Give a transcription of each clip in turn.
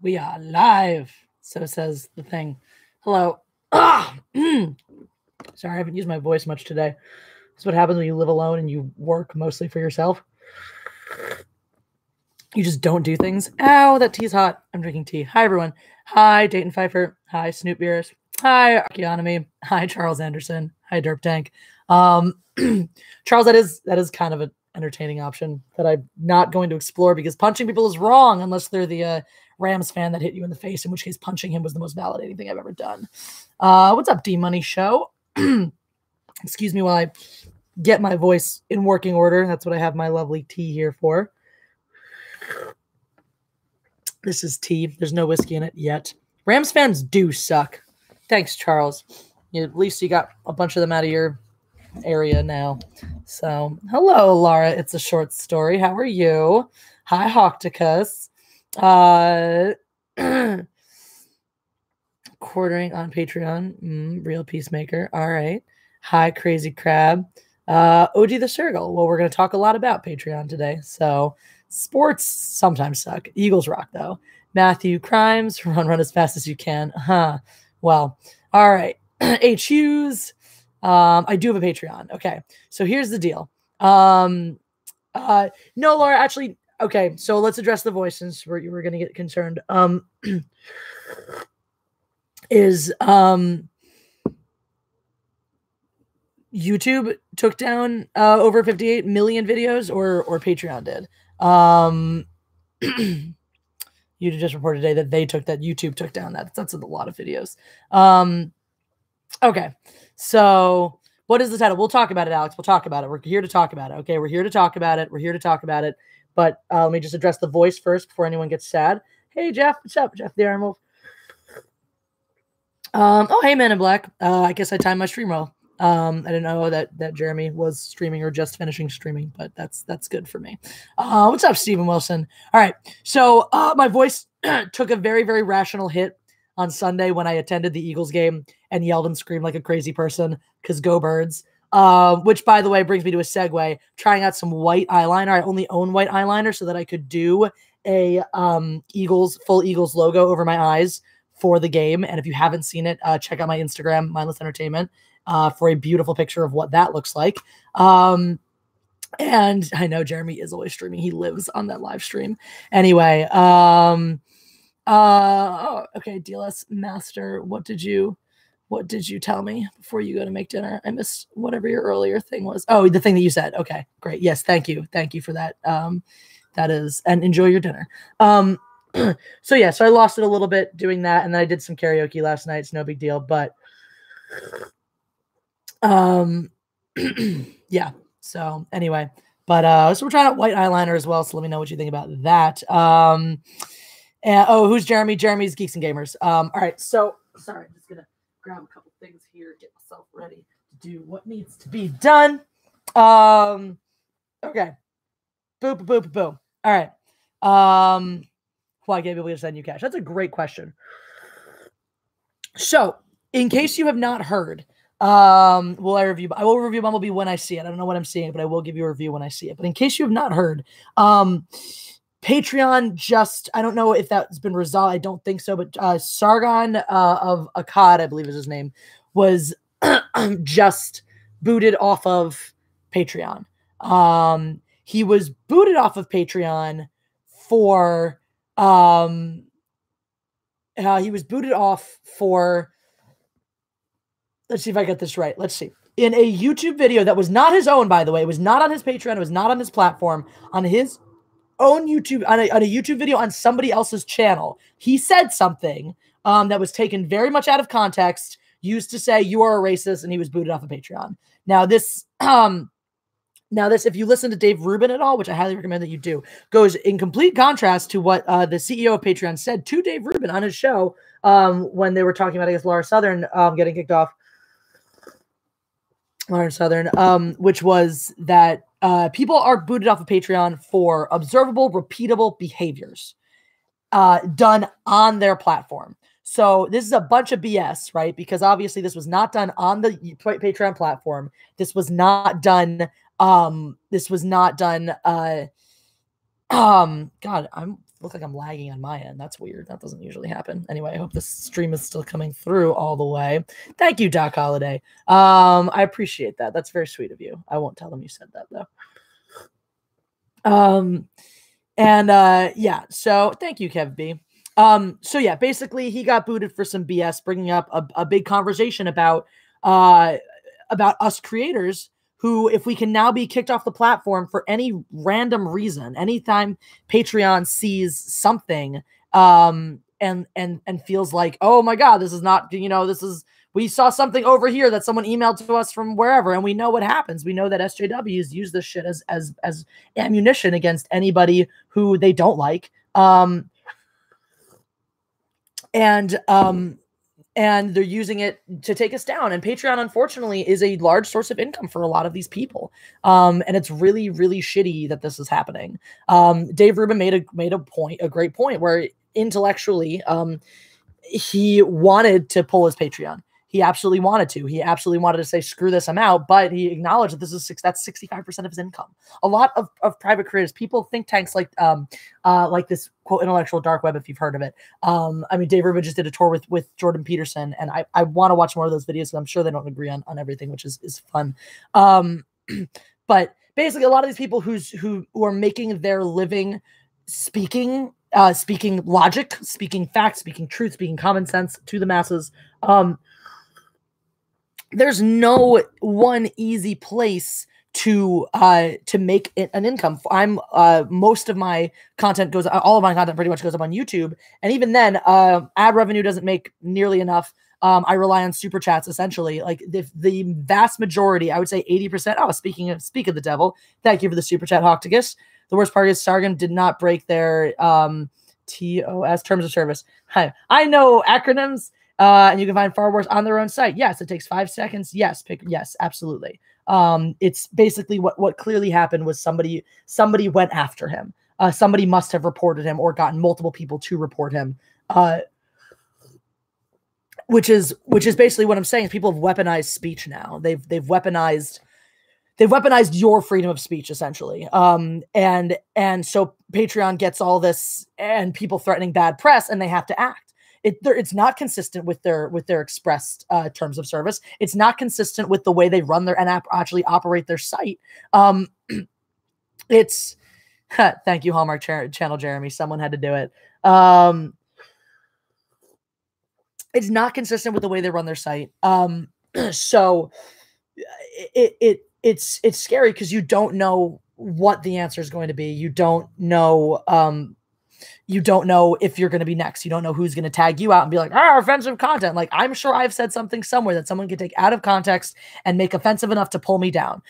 We are live. So says the thing. Hello. Sorry, I haven't used my voice much today. That's what happens when you live alone and you work mostly for yourself. You just don't do things. Ow, that tea's hot. I'm drinking tea. Hi, everyone. Hi, Dayton Pfeiffer. Hi, Snoop Beers. Hi, Archeonomy. Hi, Charles Anderson. Hi, Derp Tank. Charles, that is kind of an entertaining option that I'm not going to explore because punching people is wrong unless they're the Rams fan that hit you in the face, in which case punching him was the most validating thing I've ever done. What's up, D-Money Show? Excuse me while I get my voice in working order. That's what I have my lovely tea here for. This is tea. There's no whiskey in it yet. Rams fans do suck. Thanks, Charles. At least you got a bunch of them out of your area now. So, hello, Laura. It's a short story. How are you? Hi, Hocticus. Quartering on Patreon. Real Peacemaker. All right. Hi, Crazy Crab. OG the Circle. Well, we're going to talk a lot about Patreon today. So, sports sometimes suck. Eagles rock, though. Matthew Crimes. Run as fast as you can. Well, all right. H. Hughes. I do have a Patreon. Okay. So here's the deal. No, Laura, actually, okay. So let's address the voice since we're going to get concerned. YouTube took down over 58 million videos or Patreon did. You just reported today that YouTube took down that's a lot of videos. Okay. So what is the title? We'll talk about it, Alex. We'll talk about it. We're here to talk about it. Okay. We're here to talk about it. But let me just address the voice first before anyone gets sad. Hey, Jeff. What's up? Jeff the Iron Wolf. Oh, hey, Man in Black. I guess I timed my stream well. I didn't know that Jeremy was streaming or just finishing streaming, but that's good for me. What's up, Stephen Wilson? All right. So my voice took a very, very rational hit on Sunday when I attended the Eagles game and yelled and screamed like a crazy person because go Birds. Which, by the way, brings me to a segue. Trying out some white eyeliner. I only own white eyeliner so that I could do a full Eagles logo over my eyes for the game. And if you haven't seen it, check out my Instagram, Mindless Entertainment, for a beautiful picture of what that looks like. And I know Jeremy is always streaming. He lives on that live stream. Anyway, okay, DLS Master, what did you tell me before you go to make dinner? I missed whatever your earlier thing was. Oh, the thing that you said. Okay, great. Yes, thank you for that. That is, and enjoy your dinner. So yeah, so I lost it a little bit doing that, and then I did some karaoke last night. It's no big deal, but yeah. So anyway, but so we're trying out white eyeliner as well. So let me know what you think about that. And who's Jeremy? Jeremy's Geeks and Gamers. All right. So sorry, I'm just gonna grab a couple things here, get myself ready to do what needs to be done. Okay. Boom. All right. Why can't people just send you cash? That's a great question. So, in case you have not heard, I will review Bumblebee when I see it. I don't know what I'm seeing, but I will give you a review when I see it. But in case you have not heard, Patreon just, I don't know if that's been resolved. I don't think so, but Sargon of Akkad, I believe is his name, was just booted off of Patreon. He was booted off of Patreon for let's see if I get this right. Let's see. In a YouTube video that was not his own, by the way, it was not on his Patreon, it was not on his platform, on his own YouTube, on a YouTube video on somebody else's channel, he said something that was taken very much out of context, used to say you are a racist, and he was booted off of Patreon. Now this, if you listen to Dave Rubin at all, which I highly recommend that you do, goes in complete contrast to what the CEO of Patreon said to Dave Rubin on his show when they were talking about, I guess, Laura Southern getting kicked off. Lauren Southern, which was that people are booted off of Patreon for observable, repeatable behaviors done on their platform. So this is a bunch of BS, right? Because obviously this was not done on the Patreon platform. This was not done. God, I'm look like I'm lagging on my end. That's weird. That doesn't usually happen. Anyway, I hope this stream is still coming through all the way. Thank you, Doc Holiday. I appreciate that. That's very sweet of you. I won't tell them you said that though. Yeah, so thank you, Kev B. So yeah, basically he got booted for some BS, bringing up a big conversation about us creators who, if we can now be kicked off the platform for any random reason, anytime Patreon sees something, and feels like, oh my God, this is not, we saw something over here that someone emailed to us from wherever, and we know what happens. We know that SJWs use this shit as ammunition against anybody who they don't like. And they're using it to take us down. And Patreon, unfortunately, is a large source of income for a lot of these people. And it's really, really shitty that this is happening. Dave Rubin made a great point, where intellectually, he wanted to pull his Patreon. He absolutely wanted to. He absolutely wanted to say, screw this, I'm out. But he acknowledged that that's 65% of his income. A lot of private creators, people, think tanks like this quote intellectual dark web, if you've heard of it. I mean, Dave Rubin just did a tour with Jordan Peterson, and I want to watch more of those videos because I'm sure they don't agree on everything, which is fun. But basically, a lot of these people who are making their living speaking logic, speaking facts, speaking truth, speaking common sense to the masses. There's no one easy place to make an income. Most of my content all of my content pretty much goes up on YouTube, and even then, ad revenue doesn't make nearly enough. I rely on super chats essentially. Like the vast majority, I would say 80%. Oh, speak of the devil, thank you for the super chat, Hoctagus. The worst part is Sargon did not break their TOS, terms of service. Hi, I know acronyms. And you can find far worse on their own site. Yes, it takes 5 seconds. Yes, yes, absolutely. It's basically what clearly happened was somebody went after him. Somebody must have reported him or gotten multiple people to report him. Which is basically what I'm saying. People have weaponized speech now. They've weaponized your freedom of speech essentially. And so Patreon gets all this and people threatening bad press, and they have to act. It's not consistent with their expressed terms of service. It's not consistent with the way they run their and actually operate their site. It's thank you, Hallmark Channel Jeremy. Someone had to do it. It's not consistent with the way they run their site. So it's scary because you don't know what the answer is going to be. You don't know. You don't know if you're going to be next. You don't know who's going to tag you out and be like, offensive content. Like, I'm sure I've said something somewhere that someone can take out of context and make offensive enough to pull me down.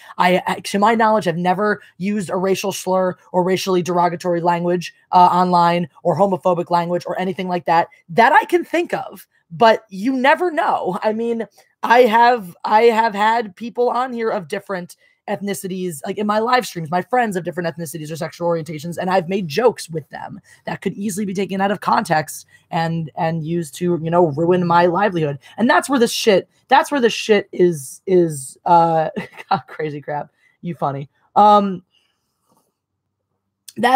To my knowledge, I've never used a racial slur or racially derogatory language online, or homophobic language or anything like that I can think of, but you never know. I mean, I have had people on here of different ethnicities, like in my live streams, my friends of different ethnicities or sexual orientations, and I've made jokes with them that could easily be taken out of context and used to, ruin my livelihood. And that's where the shit is crazy crap. You funny. That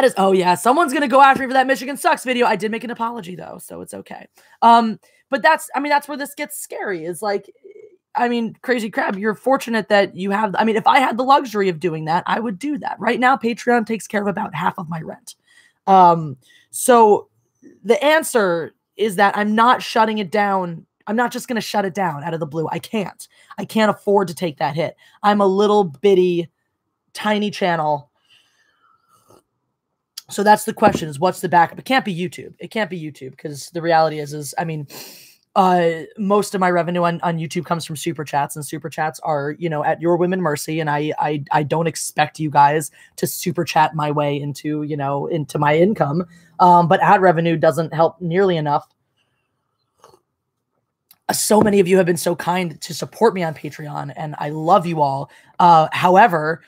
is, oh yeah, someone's gonna go after me for that Michigan sucks video. I did make an apology though, so it's okay. But that's where this gets scary, is like, Crazy Crab, you're fortunate that you have, if I had the luxury of doing that, I would do that. Right now, Patreon takes care of about half of my rent. So the answer is that I'm not shutting it down. I'm not just going to shut it down out of the blue. I can't afford to take that hit. I'm a little bitty, tiny channel. So that's the question, is what's the backup? It can't be YouTube. It can't be YouTube, because the reality is most of my revenue on YouTube comes from super chats, and super chats are, at your whim and mercy. And I don't expect you guys to super chat my way into my income. But ad revenue doesn't help nearly enough. So many of you have been so kind to support me on Patreon, and I love you all. However,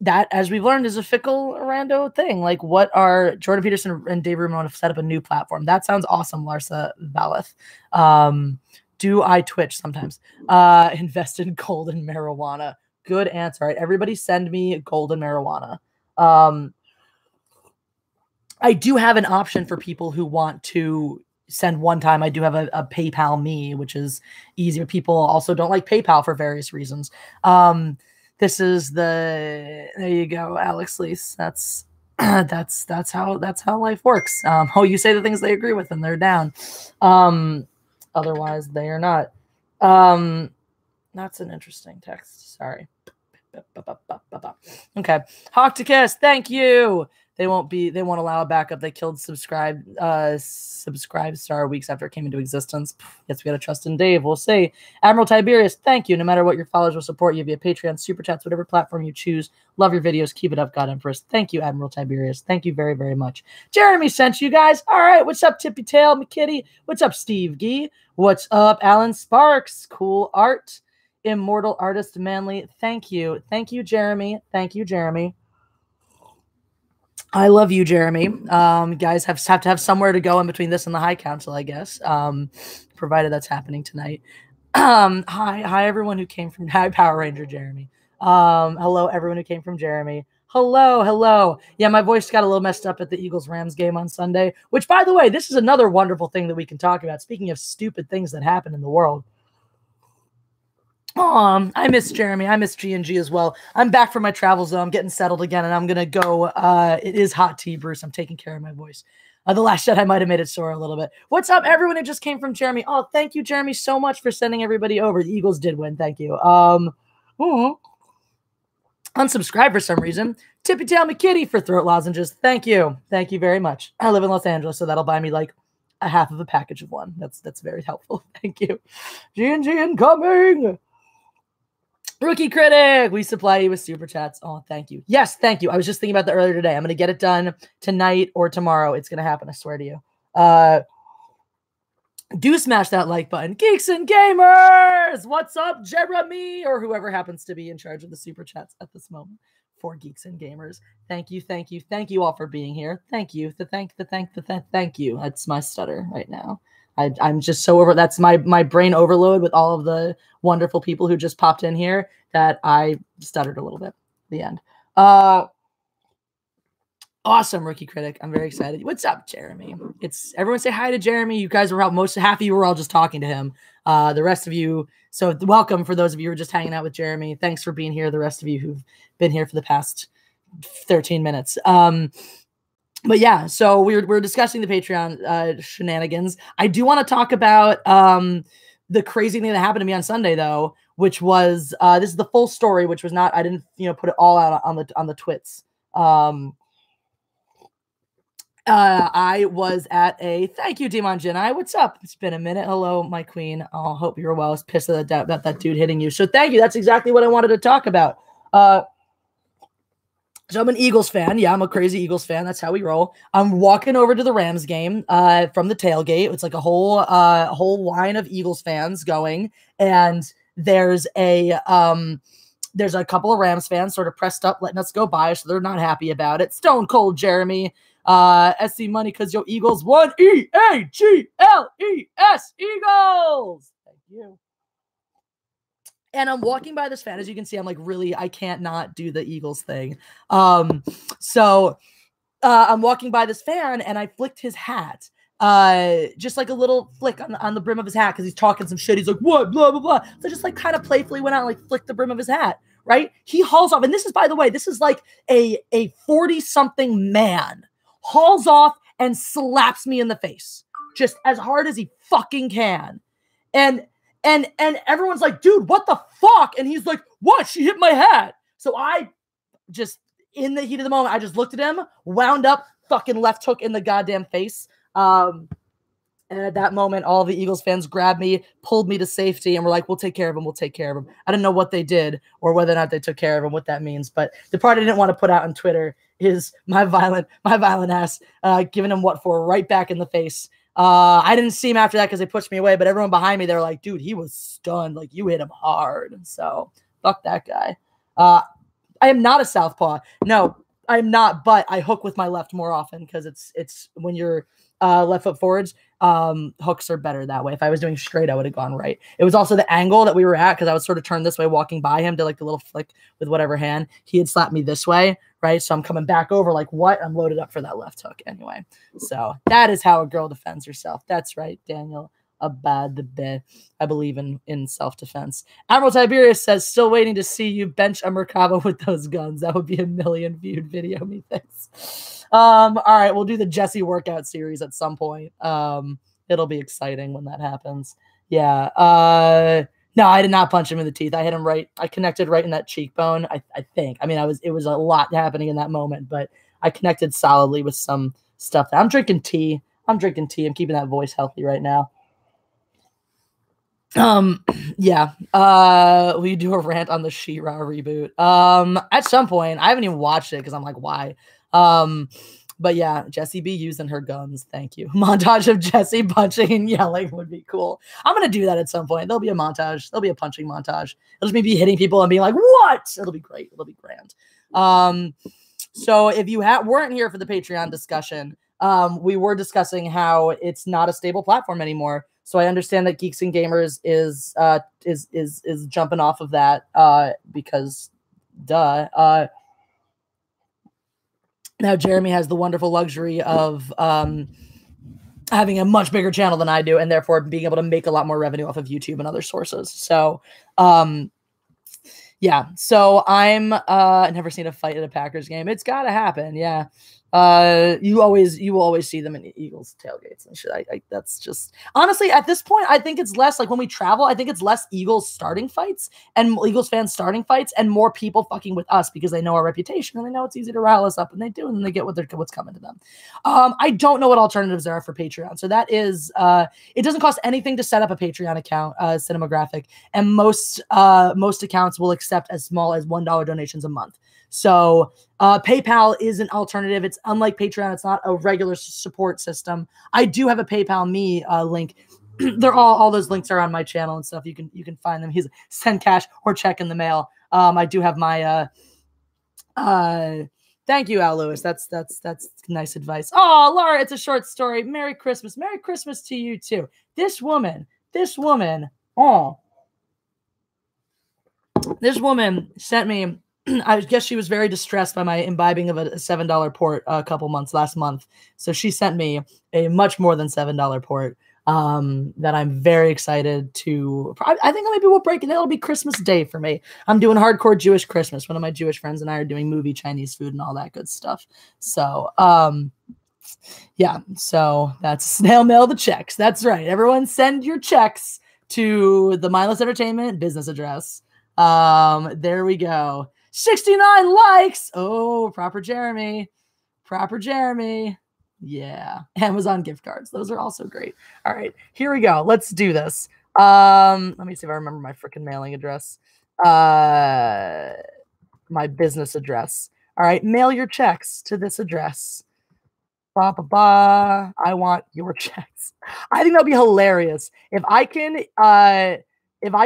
that, as we've learned, is a fickle rando thing. Like, what are Jordan Peterson and Dave Rubin want to set up a new platform? That sounds awesome, Larsa Valeth. Do I Twitch sometimes? Invest in gold and marijuana. Good answer. All right, everybody send me gold and marijuana. I do have an option for people who want to send one time. I do have a PayPal me, which is easier. People also don't like PayPal for various reasons. This is there you go, Alex Lease. That's that's how life works. You say the things they agree with and they're down. Otherwise they are not. That's an interesting text. Sorry. Okay. Hawk to Kiss, thank you. They won't allow a backup. They killed subscribe star weeks after it came into existence. Guess we gotta trust in Dave. We'll see. Admiral Tiberius, thank you. No matter what, your followers will support you via Patreon, Super Chats, whatever platform you choose. Love your videos. Keep it up, God Empress. Thank you, Admiral Tiberius. Thank you very, very much. Jeremy sent you guys. All right. What's up, Tippy Tail McKitty? What's up, Steve Gee? What's up, Alan Sparks? Cool art. Immortal Artist Manly. Thank you. Thank you, Jeremy. Thank you, Jeremy. I love you, Jeremy. Guys have to have somewhere to go in between this and the High Council, I guess, provided that's happening tonight. Hi, everyone who came from Power Ranger, Jeremy. Hello, everyone who came from Jeremy. Hello. Yeah, my voice got a little messed up at the Eagles-Rams game on Sunday, which, by the way, this is another wonderful thing that we can talk about. Speaking of stupid things that happen in the world. I miss Jeremy. I miss G&G as well. I'm back from my travels, though. I'm getting settled again, and I'm going to go. It is hot tea, Bruce. I'm taking care of my voice. The Last Jedi might have made it sore a little bit. What's up, everyone who just came from Jeremy? Oh, thank you, Jeremy, so much for sending everybody over. The Eagles did win. Thank you. Unsubscribe for some reason. Tippy Tail McKitty for throat lozenges. Thank you. Thank you very much. I live in Los Angeles, so that'll buy me like a half of a package of one. That's very helpful. Thank you. G&G incoming. Rookie Critic, we supply you with Super Chats. Oh, thank you. Yes, thank you. I was just thinking about that earlier today. I'm going to get it done tonight or tomorrow. It's going to happen, I swear to you. Do smash that like button. Geeks and Gamers! What's up, Jeremy? Or whoever happens to be in charge of the Super Chats at this moment for Geeks and Gamers. Thank you, thank you, thank you all for being here. Thank you. Thank you. That's my stutter right now. I'm just so over. That's my brain overload with all of the wonderful people who just popped in here that I stuttered a little bit at the end. Awesome, Rookie Critic. I'm very excited. What's up, Jeremy? Everyone say hi to Jeremy. You guys were out. Half of you were all just talking to him. The rest of you, so welcome for those of you who are just hanging out with Jeremy. Thanks for being here. The rest of you who've been here for the past 13 minutes. But yeah, so we're discussing the Patreon shenanigans. I do want to talk about the crazy thing that happened to me on Sunday, though, which was this is the full story, which was not, I didn't put it all out on the twits. I was at thank you, Demon Jedi. What's up? It's been a minute. Hello, my queen. Oh, hope you're well. I was pissed about that dude hitting you. So thank you. That's exactly what I wanted to talk about. So I'm an Eagles fan. Yeah, I'm a crazy Eagles fan. That's how we roll. I'm walking over to the Rams game from the tailgate. It's like a whole line of Eagles fans going, and there's a couple of Rams fans sort of pressed up, letting us go by, so they're not happy about it. Stone Cold Jeremy, SC Money, because yo Eagles won. EAGLES, Eagles. Thank you. And I'm walking by this fan. As you can see, I'm like, really, I can't not do the Eagles thing. So I'm walking by this fan, and I flicked his hat. Just like a little flick on the brim of his hat, because he's talking some shit. He's like, what? Blah, blah, blah. So just like kind of playfully went out and like flicked the brim of his hat, right? He hauls off. And this is, by the way, this is like a 40-something man hauls off and slaps me in the face just as hard as he fucking can. And everyone's like, dude, what the fuck? And he's like, what? She hit my hat. So I just, in the heat of the moment, I just looked at him, wound up, fucking left hook in the goddamn face. And at that moment, all the Eagles fans grabbed me, pulled me to safety, and were like, we'll take care of him. We'll take care of him. I don't know what they did or whether or not they took care of him, what that means. But the part I didn't want to put out on Twitter is my violent ass giving him what for right back in the face. I didn't see him after that because they pushed me away, but everyone behind me, they were like, dude, he was stunned. Like, you hit him hard. So fuck that guy. I am not a southpaw. No, I'm not, but I hook with my left more often because it's when you're left foot forwards, hooks are better that way. If I was doing straight, I would have gone right. It was also the angle that we were at because I was sort of turned this way walking by him, did like the little flick with whatever hand. He had slapped me this way, right? So I'm coming back over like what? I'm loaded up for that left hook anyway. So that is how a girl defends herself. That's right, Daniel. I believe in self-defense. Admiral Tiberius says, still waiting to see you bench a Merkaba with those guns. That would be a 1 million viewed video, methinks. All right, we'll do the Jesse workout series at some point. It'll be exciting when that happens. Yeah. No, I did not punch him in the teeth. I hit him right. I connected right in that cheekbone, I think. I mean, it was a lot happening in that moment, but I connected solidly with some stuff. I'm drinking tea. I'm keeping that voice healthy right now. Yeah. Will you do a rant on the She-Ra reboot? At some point. I haven't even watched it because I'm like, why? But yeah, Jessie B using her guns. Thank you. Montage of Jessie punching and yelling would be cool. I'm gonna do that at some point. There'll be a montage. There'll be a punching montage. It'll just be hitting people and being like, what? It'll be great. It'll be grand. So if you weren't here for the Patreon discussion, we were discussing how it's not a stable platform anymore. So I understand that Geeks and Gamers is jumping off of that because duh. Now Jeremy has the wonderful luxury of having a much bigger channel than I do, and therefore being able to make a lot more revenue off of YouTube and other sources. So yeah. So I'm never seen a fight at a Packers game. It's gotta happen. Yeah. You will always see them in Eagles tailgates and shit. That's just honestly at this point, I think it's less like when we travel, I think it's less Eagles starting fights and Eagles fans starting fights and more people fucking with us because they know our reputation and they know it's easy to rile us up and they do, and then they get what's coming to them. I don't know what alternatives there are for Patreon. So that is, it doesn't cost anything to set up a Patreon account, Cinemographic, and most accounts will accept as small as $1 donations a month. So PayPal is an alternative. It's unlike Patreon. It's not a regular support system. I do have a PayPal me link. They're all those links are on my channel and stuff. You can find them. He's send cash or check in the mail. I do have my thank you, Al Lewis. That's nice advice. Oh, Laura, it's a short story. Merry Christmas. Merry Christmas to you too. This woman, oh. This woman sent me, I guess she was very distressed by my imbibing of a $7 port last month. So she sent me a much more than $7 port that I'm very excited to. I think maybe we'll break it. It'll be Christmas Day for me. I'm doing hardcore Jewish Christmas. One of my Jewish friends and I are doing movie Chinese food and all that good stuff. So, yeah. So that's snail mail the checks. That's right. Everyone send your checks to the Mindless Entertainment business address. There we go. 69 likes. Oh, proper Jeremy. Yeah. Amazon gift cards. Those are also great. All right, here we go. Let's do this. Let me see if I remember my freaking mailing address. My business address. All right, mail your checks to this address. I want your checks. I think that'll be hilarious. If I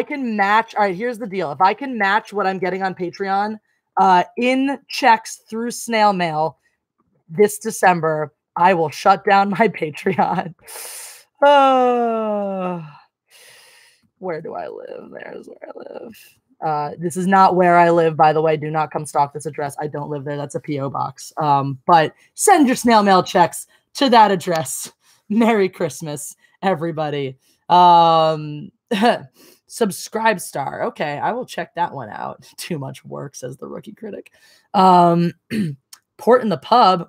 can match, all right, here's the deal. If I can match what I'm getting on Patreon in checks through snail mail this December, I will shut down my Patreon. Where do I live? There's where I live. This is not where I live, by the way. Do not come stalk this address. I don't live there. That's a P.O. box. But send your snail mail checks to that address. Merry Christmas, everybody. Subscribe Star. Okay, I will check that one out. Too much work, says the rookie critic. Port in the pub.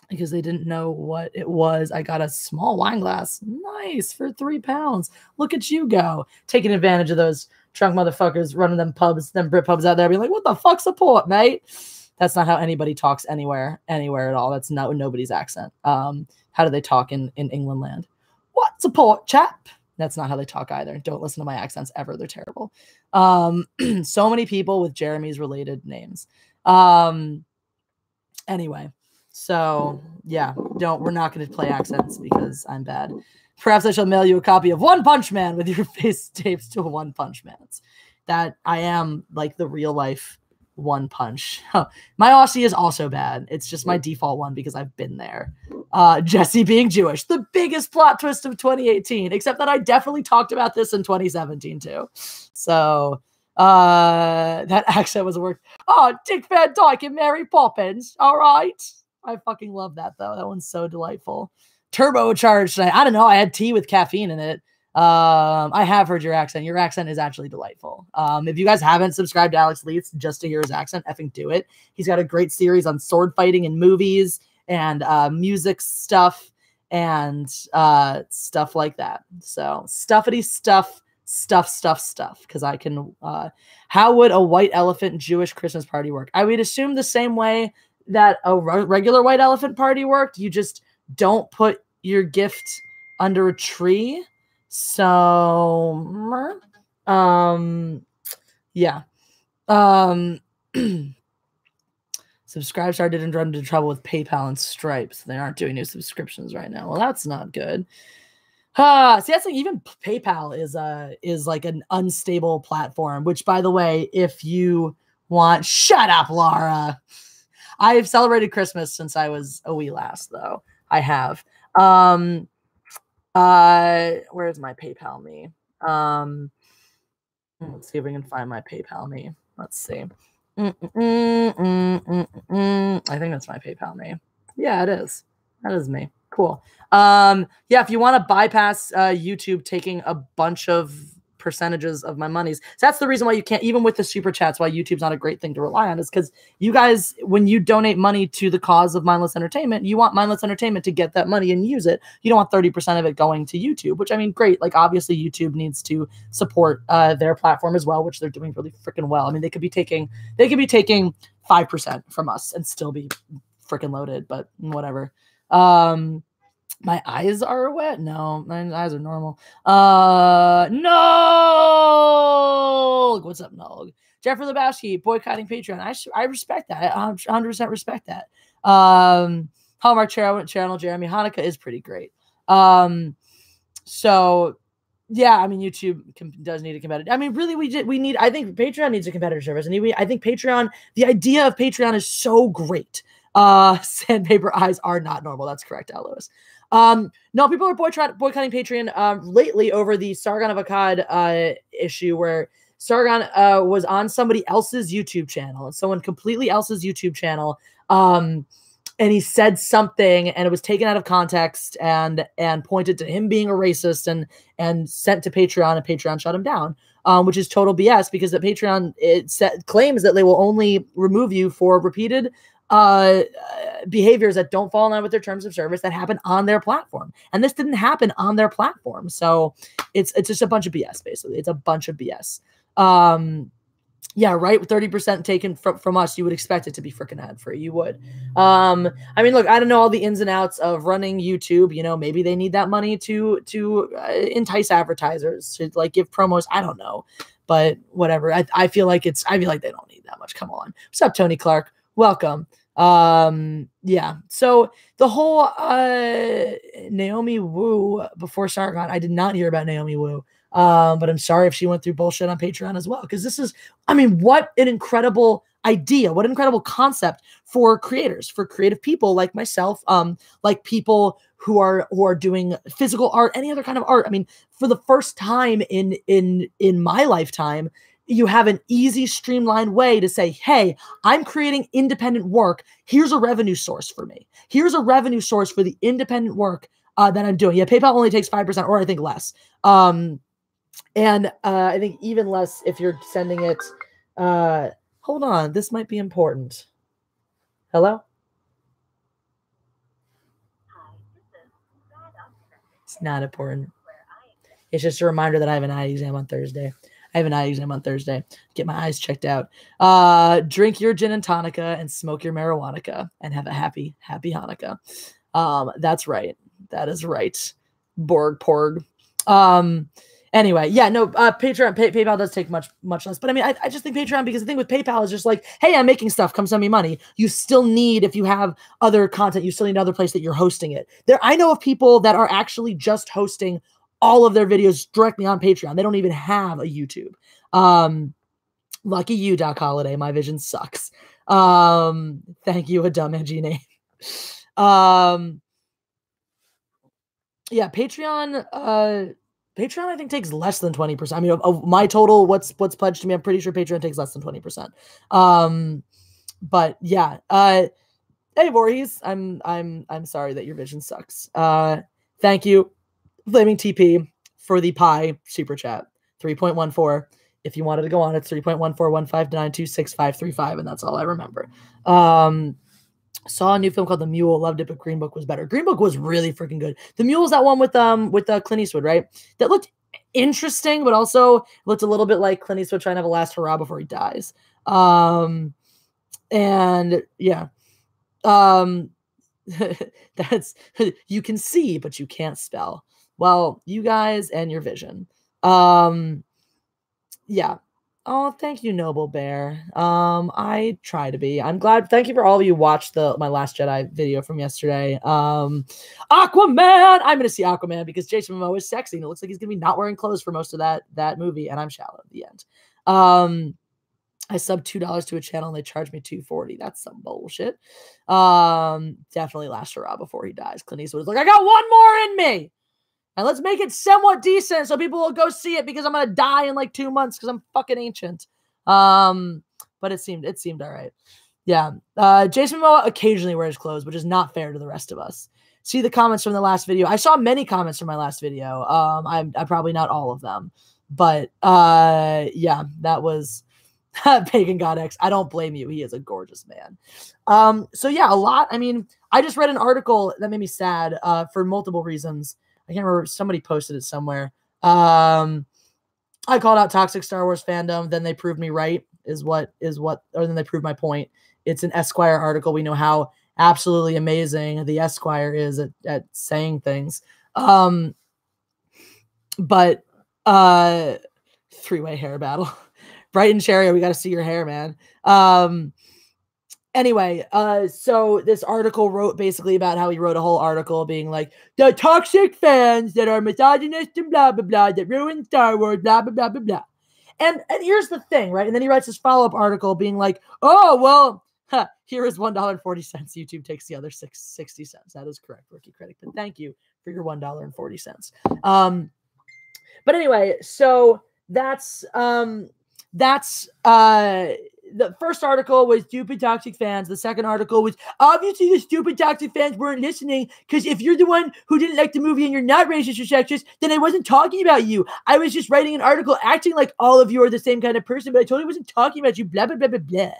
Because they didn't know what it was. I got a small wine glass. Nice, for £3. Look at you go. Taking advantage of those drunk motherfuckers running them pubs, them Brit pubs out there, being like, what the fuck's a port, mate? That's not how anybody talks anywhere at all. That's not nobody's accent. How do they talk in England land? What's a port, chap? That's not how they talk either. Don't listen to my accents ever. They're terrible. So many people with Jeremy's related names. Anyway. So yeah, we're not going to play accents because I'm bad. Perhaps I shall mail you a copy of One Punch Man with your face taped to One Punch Man. That I am like the real life One Punch. My Aussie is also bad. It's just my default one because I've been there. Jesse being Jewish, the biggest plot twist of 2018, except that I definitely talked about this in 2017 too. So that accent was a word. Oh, Dick Van Dyke and Mary Poppins. All right. I fucking love that though. That one's so delightful. Turbocharged tonight. I don't know. I had tea with caffeine in it. I have heard your accent. Your accent is actually delightful. If you guys haven't subscribed to Alex Leeds just to hear his accent, effing do it. He's got a great series on sword fighting in movies and music stuff and stuff like that. So stuffity stuff. Because I can. How would a white elephant Jewish Christmas party work? I would assume the same way that a regular white elephant party worked. You just don't put your gift under a tree. So, yeah. Subscribe started and run into trouble with PayPal and Stripe. So they aren't doing new subscriptions right now. Well, that's not good. See, that's like even PayPal is like an unstable platform, which by the way, if you want, shut up, Laura. I've celebrated Christmas since I was a wee lass, though. I have. Where's my PayPal me? Let's see if we can find my PayPal me. Let's see. I think that's my PayPal me. Yeah, it is. That is me. Cool. Yeah, if you want to bypass YouTube taking a bunch of percentages of my monies, so that's the reason why you can't, even with the super chats, why YouTube's not a great thing to rely on, is because you guys, when you donate money to the cause of mindless entertainment, you want mindless entertainment to get that money and use it. You don't want 30% of it going to YouTube, which I mean, great. Like obviously YouTube needs to support their platform as well, which they're doing really freaking well. I mean, they could be taking 5% from us and still be freaking loaded, but whatever. My eyes are wet. No, my eyes are normal. No. What's up, Nog? Jeffrey Lebowski boycotting Patreon. I respect that. I 100% respect that. Hallmark channel Jeremy Hanukkah is pretty great. So yeah, I mean YouTube does need a competitor. I mean, really, we need. I think Patreon needs a competitor service, and I think Patreon. The idea of Patreon is so great. Sandpaper eyes are not normal. That's correct, Alois. No, people are boycotting Patreon lately over the Sargon of Akkad issue, where Sargon was on somebody else's YouTube channel, someone completely else's YouTube channel, and he said something, and it was taken out of context and pointed to him being a racist and sent to Patreon, and Patreon shut him down, which is total BS, because the Patreon claims that they will only remove you for repeated behaviors that don't fall in line with their terms of service that happen on their platform. And this didn't happen on their platform. So it's just a bunch of BS, basically. It's a bunch of BS. Yeah, right. 30% taken from us, you would expect it to be freaking ad free. You would. I mean, look, I don't know all the ins and outs of running YouTube. You know, maybe they need that money to entice advertisers to like give promos. I don't know, but whatever. I feel like they don't need that much. Come on. What's up, Tony Clark? Welcome. Yeah. So the whole Naomi Wu before Sargon, I did not hear about Naomi Wu. But I'm sorry if she went through bullshit on Patreon as well, because this is, I mean, what an incredible idea, what an incredible concept for creators, for creative people like myself, like people who are doing physical art, any other kind of art. I mean, for the first time in my lifetime, you have an easy, streamlined way to say, hey, I'm creating independent work. Here's a revenue source for me. Here's a revenue source for the independent work that I'm doing. Yeah, PayPal only takes 5%, or I think less. And I think even less if you're sending it. Hold on, this might be important. Hello? It's not important. It's just a reminder that I have an eye exam on Thursday. Get my eyes checked out. Drink your gin and tonica and smoke your marijuana and have a happy Hanukkah. That's right. That is right. Borg porg. Anyway, yeah, no, Patreon, PayPal does take much less. But I mean, I just think Patreon, because the thing with PayPal is just like, hey, I'm making stuff, come send me money. You still need, if you have other content, you still need another place that you're hosting it. I know of people that are actually just hosting all of their videos directly on Patreon. They don't even have a YouTube. Lucky you, Doc Holiday. My vision sucks. Thank you, a dumb edgy name. Yeah, Patreon, I think takes less than 20%. I mean, of my total, what's pledged to me, I'm pretty sure Patreon takes less than 20%. But yeah, hey Voorhees, I'm sorry that your vision sucks. Thank you, Flaming TP, for the pie super chat. 3.14. If you wanted to go on, it's 3.1415926535, and that's all I remember. Saw a new film called The Mule, loved it, but Green Book was better. Green Book was really freaking good. The Mule is that one with Clint Eastwood, right? That looked interesting, but also looked a little bit like Clint Eastwood trying to have a last hurrah before he dies. And yeah. That's you can see, but you can't spell. Well, you guys and your vision. Yeah. Oh, thank you, Noble Bear. I try to be. I'm glad. Thank you for all of you who watched my Last Jedi video from yesterday. Aquaman! I'm gonna see Aquaman because Jason Momoa is sexy and it looks like he's gonna be not wearing clothes for most of that movie, and I'm shallow at the end. I subbed $2 to a channel and they charged me $2.40. That's some bullshit. Definitely last hurrah before he dies. Clint Eastwood was like, I got one more in me. And let's make it somewhat decent so people will go see it because I'm gonna die in like 2 months because I'm fucking ancient. But it seemed all right. Yeah. Jason Momoa occasionally wears clothes, which is not fair to the rest of us. See the comments from the last video. I saw many comments from my last video. I'm probably not all of them, but yeah, that was Pagan God X. I don't blame you. He is a gorgeous man. So yeah, a lot. I mean, I just read an article that made me sad for multiple reasons. I can't remember. Somebody posted it somewhere. I called out toxic Star Wars fandom. Then they proved me right or then they proved my point. It's an Esquire article. We know how absolutely amazing the Esquire is at saying things. But three-way hair battle. Brighton Cherry, we got to see your hair, man. Anyway, so this article wrote basically about how he wrote a whole article being like, the toxic fans that are misogynist and blah, blah, blah, that ruin Star Wars, blah, blah, blah, blah, blah. And here's the thing, right? And then he writes this follow-up article being like, oh, well, here is $1.40. YouTube takes the other 60 cents. That is correct, Rookie Critic. But thank you for your $1.40. But anyway, so that's the first article was stupid toxic fans. The second article was obviously the stupid toxic fans weren't listening because if you're the one who didn't like the movie and you're not racist or sexist, then I wasn't talking about you. I was just writing an article acting like all of you are the same kind of person, but I totally wasn't talking about you, blah, blah, blah, blah, blah.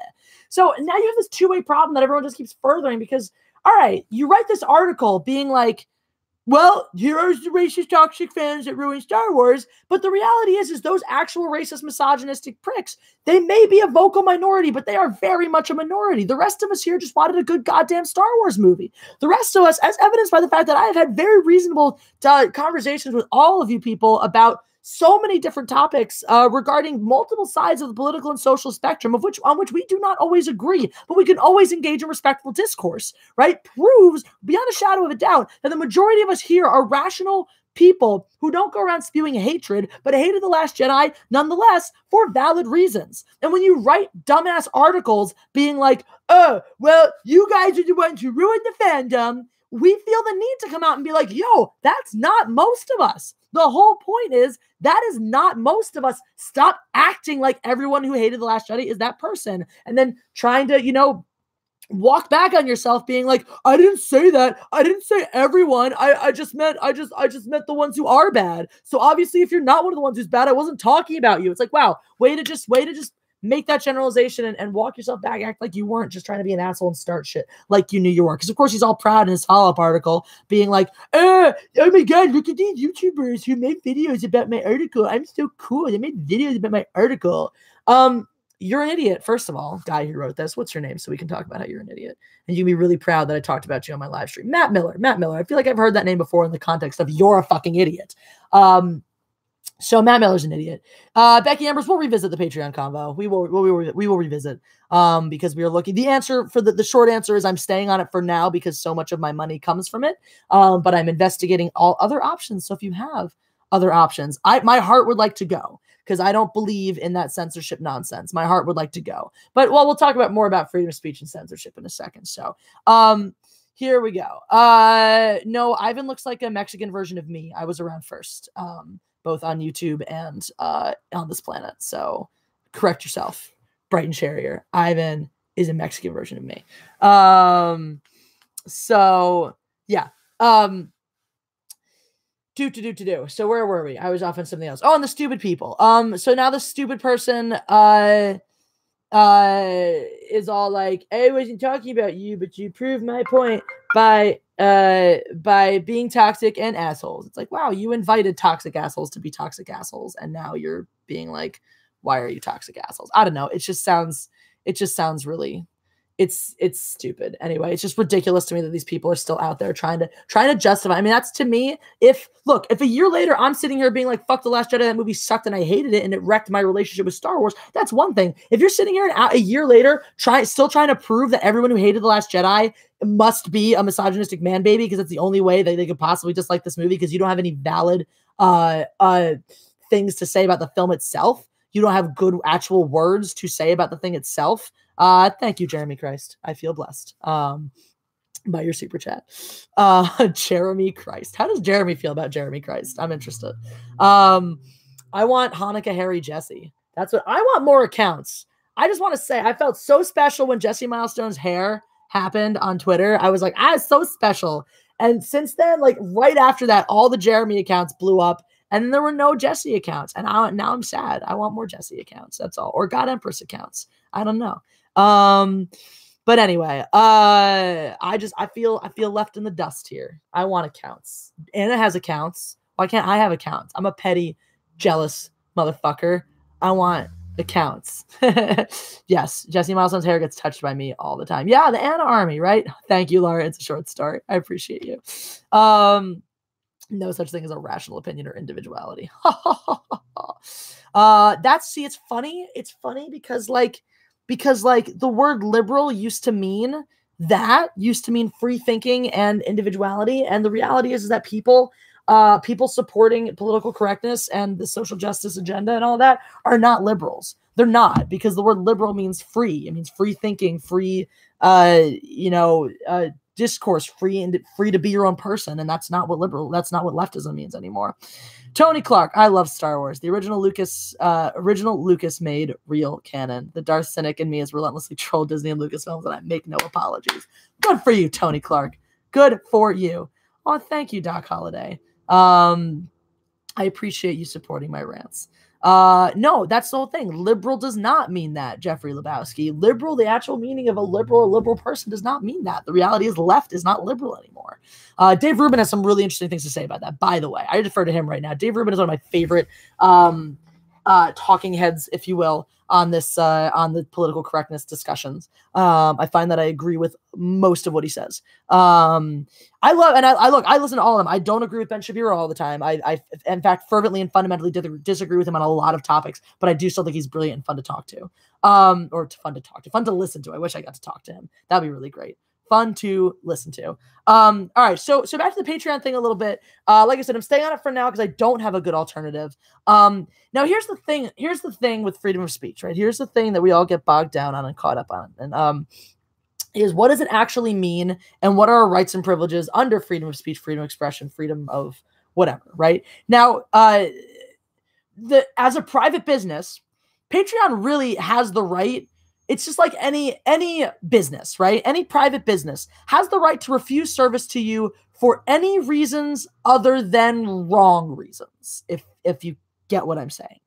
So now you have this two-way problem that everyone just keeps furthering because, all right, you write this article being like, well, here are the racist, toxic fans that ruin Star Wars. But the reality is those actual racist, misogynistic pricks, they may be a vocal minority, but they are very much a minority. The rest of us here just wanted a good goddamn Star Wars movie. The rest of us, as evidenced by the fact that I have had very reasonable conversations with all of you people about so many different topics regarding multiple sides of the political and social spectrum on which we do not always agree, but we can always engage in respectful discourse, right? Proves beyond a shadow of a doubt that the majority of us here are rational people who don't go around spewing hatred, but hated The Last Jedi nonetheless for valid reasons. And when you write dumbass articles being like, oh, well, you guys are the ones who ruined the fandom, we feel the need to come out and be like, yo, that's not most of us. The whole point is that is not most of us. Stop acting like everyone who hated The Last Jedi is that person. And then trying to, walk back on yourself being like, I didn't say that. I didn't say everyone. I just meant the ones who are bad. So obviously if you're not one of the ones who's bad, I wasn't talking about you. It's like, wow, way to just make that generalization and walk yourself back, act like you weren't just trying to be an asshole and start shit like you knew you were. Because, of course, he's all proud in his follow-up article being like, oh my God, look at these YouTubers who made videos about my article. I'm so cool. They made videos about my article. You're an idiot, first of all, guy who wrote this. What's your name? So we can talk about how you're an idiot. And you can be really proud that I talked about you on my live stream. Matt Miller. I feel like I've heard that name before in the context of you're a fucking idiot. So Matt Miller's an idiot. Becky Ambrose, we'll revisit the Patreon convo. We will revisit because we are looking. The answer for the short answer is I'm staying on it for now because so much of my money comes from it. But I'm investigating all other options. So if you have other options, my heart would like to go because I don't believe in that censorship nonsense. My heart would like to go. But well, we'll talk about more about freedom of speech and censorship in a second. So here we go. No, Ivan looks like a Mexican version of me. I was around first, both on YouTube and on this planet. So correct yourself, Brighton Sherrier. Ivan is a Mexican version of me. So yeah. So where were we? I was off on something else. Oh, and the stupid people. So now the stupid person is all like, I wasn't talking about you, but you proved my point by being toxic and assholes. It's like, wow, you invited toxic assholes to be toxic assholes, and now you're being like, why are you toxic assholes? I don't know. It just sounds really, it's stupid. Anyway, it's just ridiculous to me that these people are still out there trying to justify. I mean, that's to me, if a year later I'm sitting here being like, fuck The Last Jedi, that movie sucked and I hated it and it wrecked my relationship with Star Wars, that's one thing. If you're sitting here a year later still trying to prove that everyone who hated The Last Jedi must be a misogynistic man baby because it's the only way that they could possibly dislike this movie because you don't have any valid things to say about the film itself. You don't have good actual words to say about the thing itself. Thank you, Jeremy Christ. I feel blessed by your super chat. Jeremy Christ. How does Jeremy feel about Jeremy Christ? I'm interested. I want Hanukkah Harry Jesse. That's what I want. More accounts. I just want to say I felt so special when Jesse Milestone's hair happened on Twitter. I was like, it's so special. And since then, like right after that, all the Jeremy accounts blew up. And then there were no Jesse accounts. And now I'm sad. I want more Jesse accounts. That's all. Or God Empress accounts. I don't know. But anyway, I feel left in the dust here. I want accounts. Anna has accounts. Why can't I have accounts? I'm a petty, jealous motherfucker. I want accounts. Yes, Jesse Milestone's hair gets touched by me all the time. Yeah, the Anna Army, right? Thank you, Laura. It's a short story. I appreciate you. No such thing as a rational opinion or individuality. It's funny. It's funny because the word liberal used to mean free thinking and individuality. And the reality is that people supporting political correctness and the social justice agenda and all that are not liberals. They're not, because the word liberal means free. It means free thinking, free, discourse, free to be your own person. And that's not what leftism means anymore. Tony Clark, I love Star Wars. The original Lucas made real canon. The Darth cynic in me has relentlessly trolled Disney and Lucasfilms, and I make no apologies. Good for you, Tony Clark. Good for you. Oh, thank you, Doc Holliday. I appreciate you supporting my rants. No, that's the whole thing. Liberal does not mean that, Jeffrey Lebowski. Liberal, the actual meaning of a liberal person does not mean that. The reality is left is not liberal anymore. Dave Rubin has some really interesting things to say about that, by the way. I defer to him right now. Dave Rubin is one of my favorite talking heads, if you will, on this on the political correctness discussions. I find that I agree with most of what he says. I listen to all of them. I don't agree with Ben Shapiro all the time. I in fact fervently and fundamentally disagree with him on a lot of topics, but I do still think he's brilliant and fun to talk to. Fun to listen to. I wish I got to talk to him. That'd be really great. Fun to listen to. All right, so back to the Patreon thing a little bit. Like I said, I'm staying on it for now because I don't have a good alternative. Now here's the thing with freedom of speech, right? Here's the thing that we all get bogged down on and caught up on. And is what does it actually mean, and what are our rights and privileges under freedom of speech, freedom of expression, freedom of whatever, right? Now, as a private business, Patreon really has the right. It's just like any business, right? Any private business has the right to refuse service to you for any reasons other than wrong reasons, if you get what I'm saying.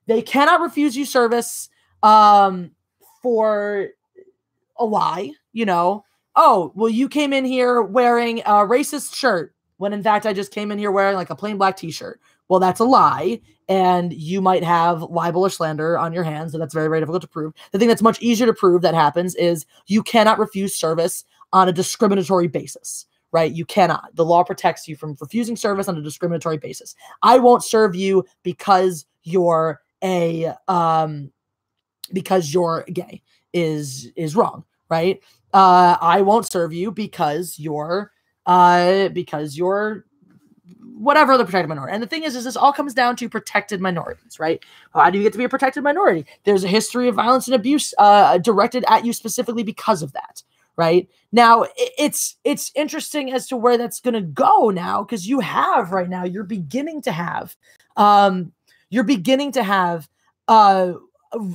They cannot refuse you service for a lie, Oh, well, you came in here wearing a racist shirt when in fact I just came in here wearing like a plain black t-shirt. Well, that's a lie, and you might have libel or slander on your hands, and that's very, very difficult to prove. The thing that's much easier to prove that happens is you cannot refuse service on a discriminatory basis, right? You cannot. The law protects you from refusing service on a discriminatory basis. I won't serve you because you're gay is wrong, right? I won't serve you because you're whatever the protected minority. And the thing is this all comes down to protected minorities, right? How do you get to be a protected minority? There's a history of violence and abuse directed at you specifically because of that, right? Now, it's interesting as to where that's going to go now, because you have right now, you're beginning to have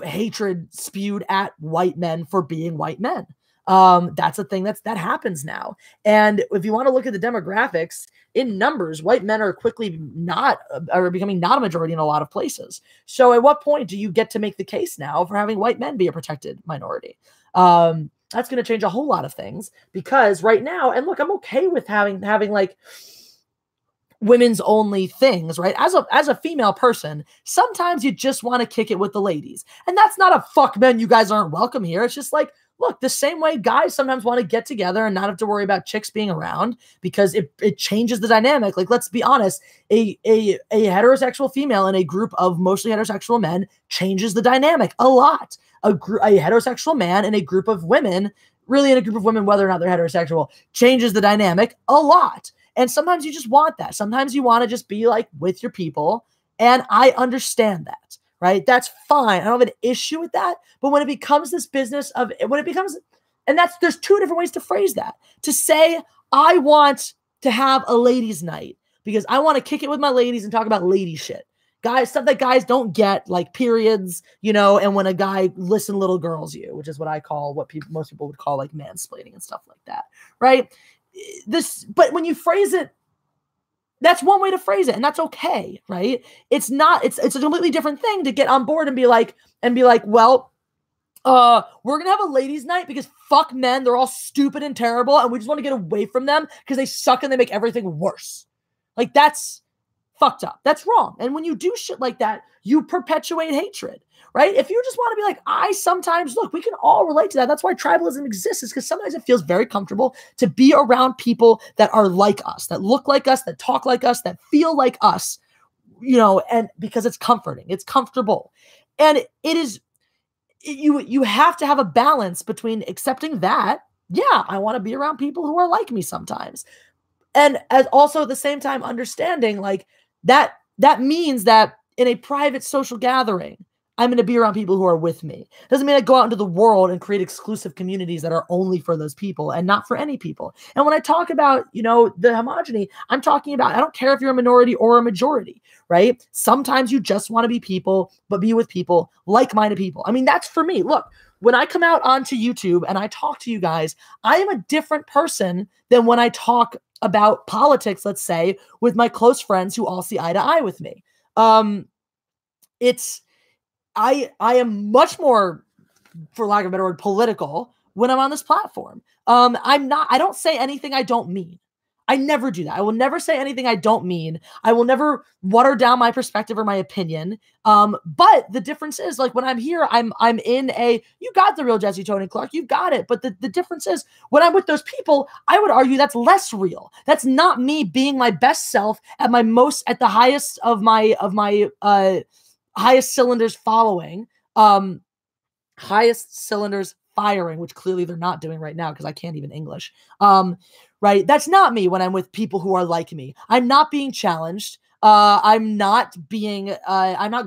hatred spewed at white men for being white men. That's a thing that happens now. And if you want to look at the demographics in numbers, white men are becoming not a majority in a lot of places. So at what point do you get to make the case now for having white men be a protected minority? That's going to change a whole lot of things, because right now, and look, I'm okay with having like women's only things, right? As a female person, sometimes you just want to kick it with the ladies. And that's not a fuck men, you guys aren't welcome here. It's just like, look, the same way guys sometimes want to get together and not have to worry about chicks being around, because it changes the dynamic. Like, let's be honest, a heterosexual female in a group of mostly heterosexual men changes the dynamic a lot. A heterosexual man in a group of women, really in a group of women, whether or not they're heterosexual, changes the dynamic a lot. And sometimes you just want that. Sometimes you want to just be like with your people. And I understand that, right? That's fine. I don't have an issue with that. But when it becomes this business of, there's two different ways to phrase that. To say, I want to have a ladies' night because I want to kick it with my ladies and talk about lady shit. Guys, stuff that guys don't get, like periods, and when a guy listen little girls you, which is what I call, most people would call like mansplaining and stuff like that, right? But when you phrase it, that's one way to phrase it, and that's okay, right? It's a completely different thing to get on board and be like, well, we're gonna have a ladies' night because fuck men, they're all stupid and terrible, and we just want to get away from them because they suck and they make everything worse. Like, that's fucked up. That's wrong. And when you do shit like that, you perpetuate hatred, right? If you just want to be like, look, we can all relate to that. That's why tribalism exists, is because sometimes it feels very comfortable to be around people that are like us, that look like us, that talk like us, that feel like us, and because it's comforting, it's comfortable. And you have to have a balance between accepting that, yeah, I want to be around people who are like me sometimes. And as also at the same time understanding like that means that in a private social gathering, I'm going to be around people who are with me. Doesn't mean I go out into the world and create exclusive communities that are only for those people and not for any people. And when I talk about, the homogeny, I'm talking about, I don't care if you're a minority or a majority, right? Sometimes you just want to be people, but be with people, like-minded people. I mean, that's for me. Look, when I come out onto YouTube and I talk to you guys, I am a different person than when I talk about politics, let's say, with my close friends who all see eye to eye with me. I am much more, for lack of a better word, political when I'm on this platform. I don't say anything I don't mean. I never do that. I will never say anything I don't mean. I will never water down my perspective or my opinion. But the difference is, like, when I'm here, I'm in you got the real Jesse, Tony Clark, you've got it. But the difference is, when I'm with those people, I would argue that's less real. That's not me being my best self at the highest of my highest cylinders following, highest cylinders firing, which clearly they're not doing right now because I can't even English. Right? That's not me when I'm with people who are like me. I'm not being challenged. I'm not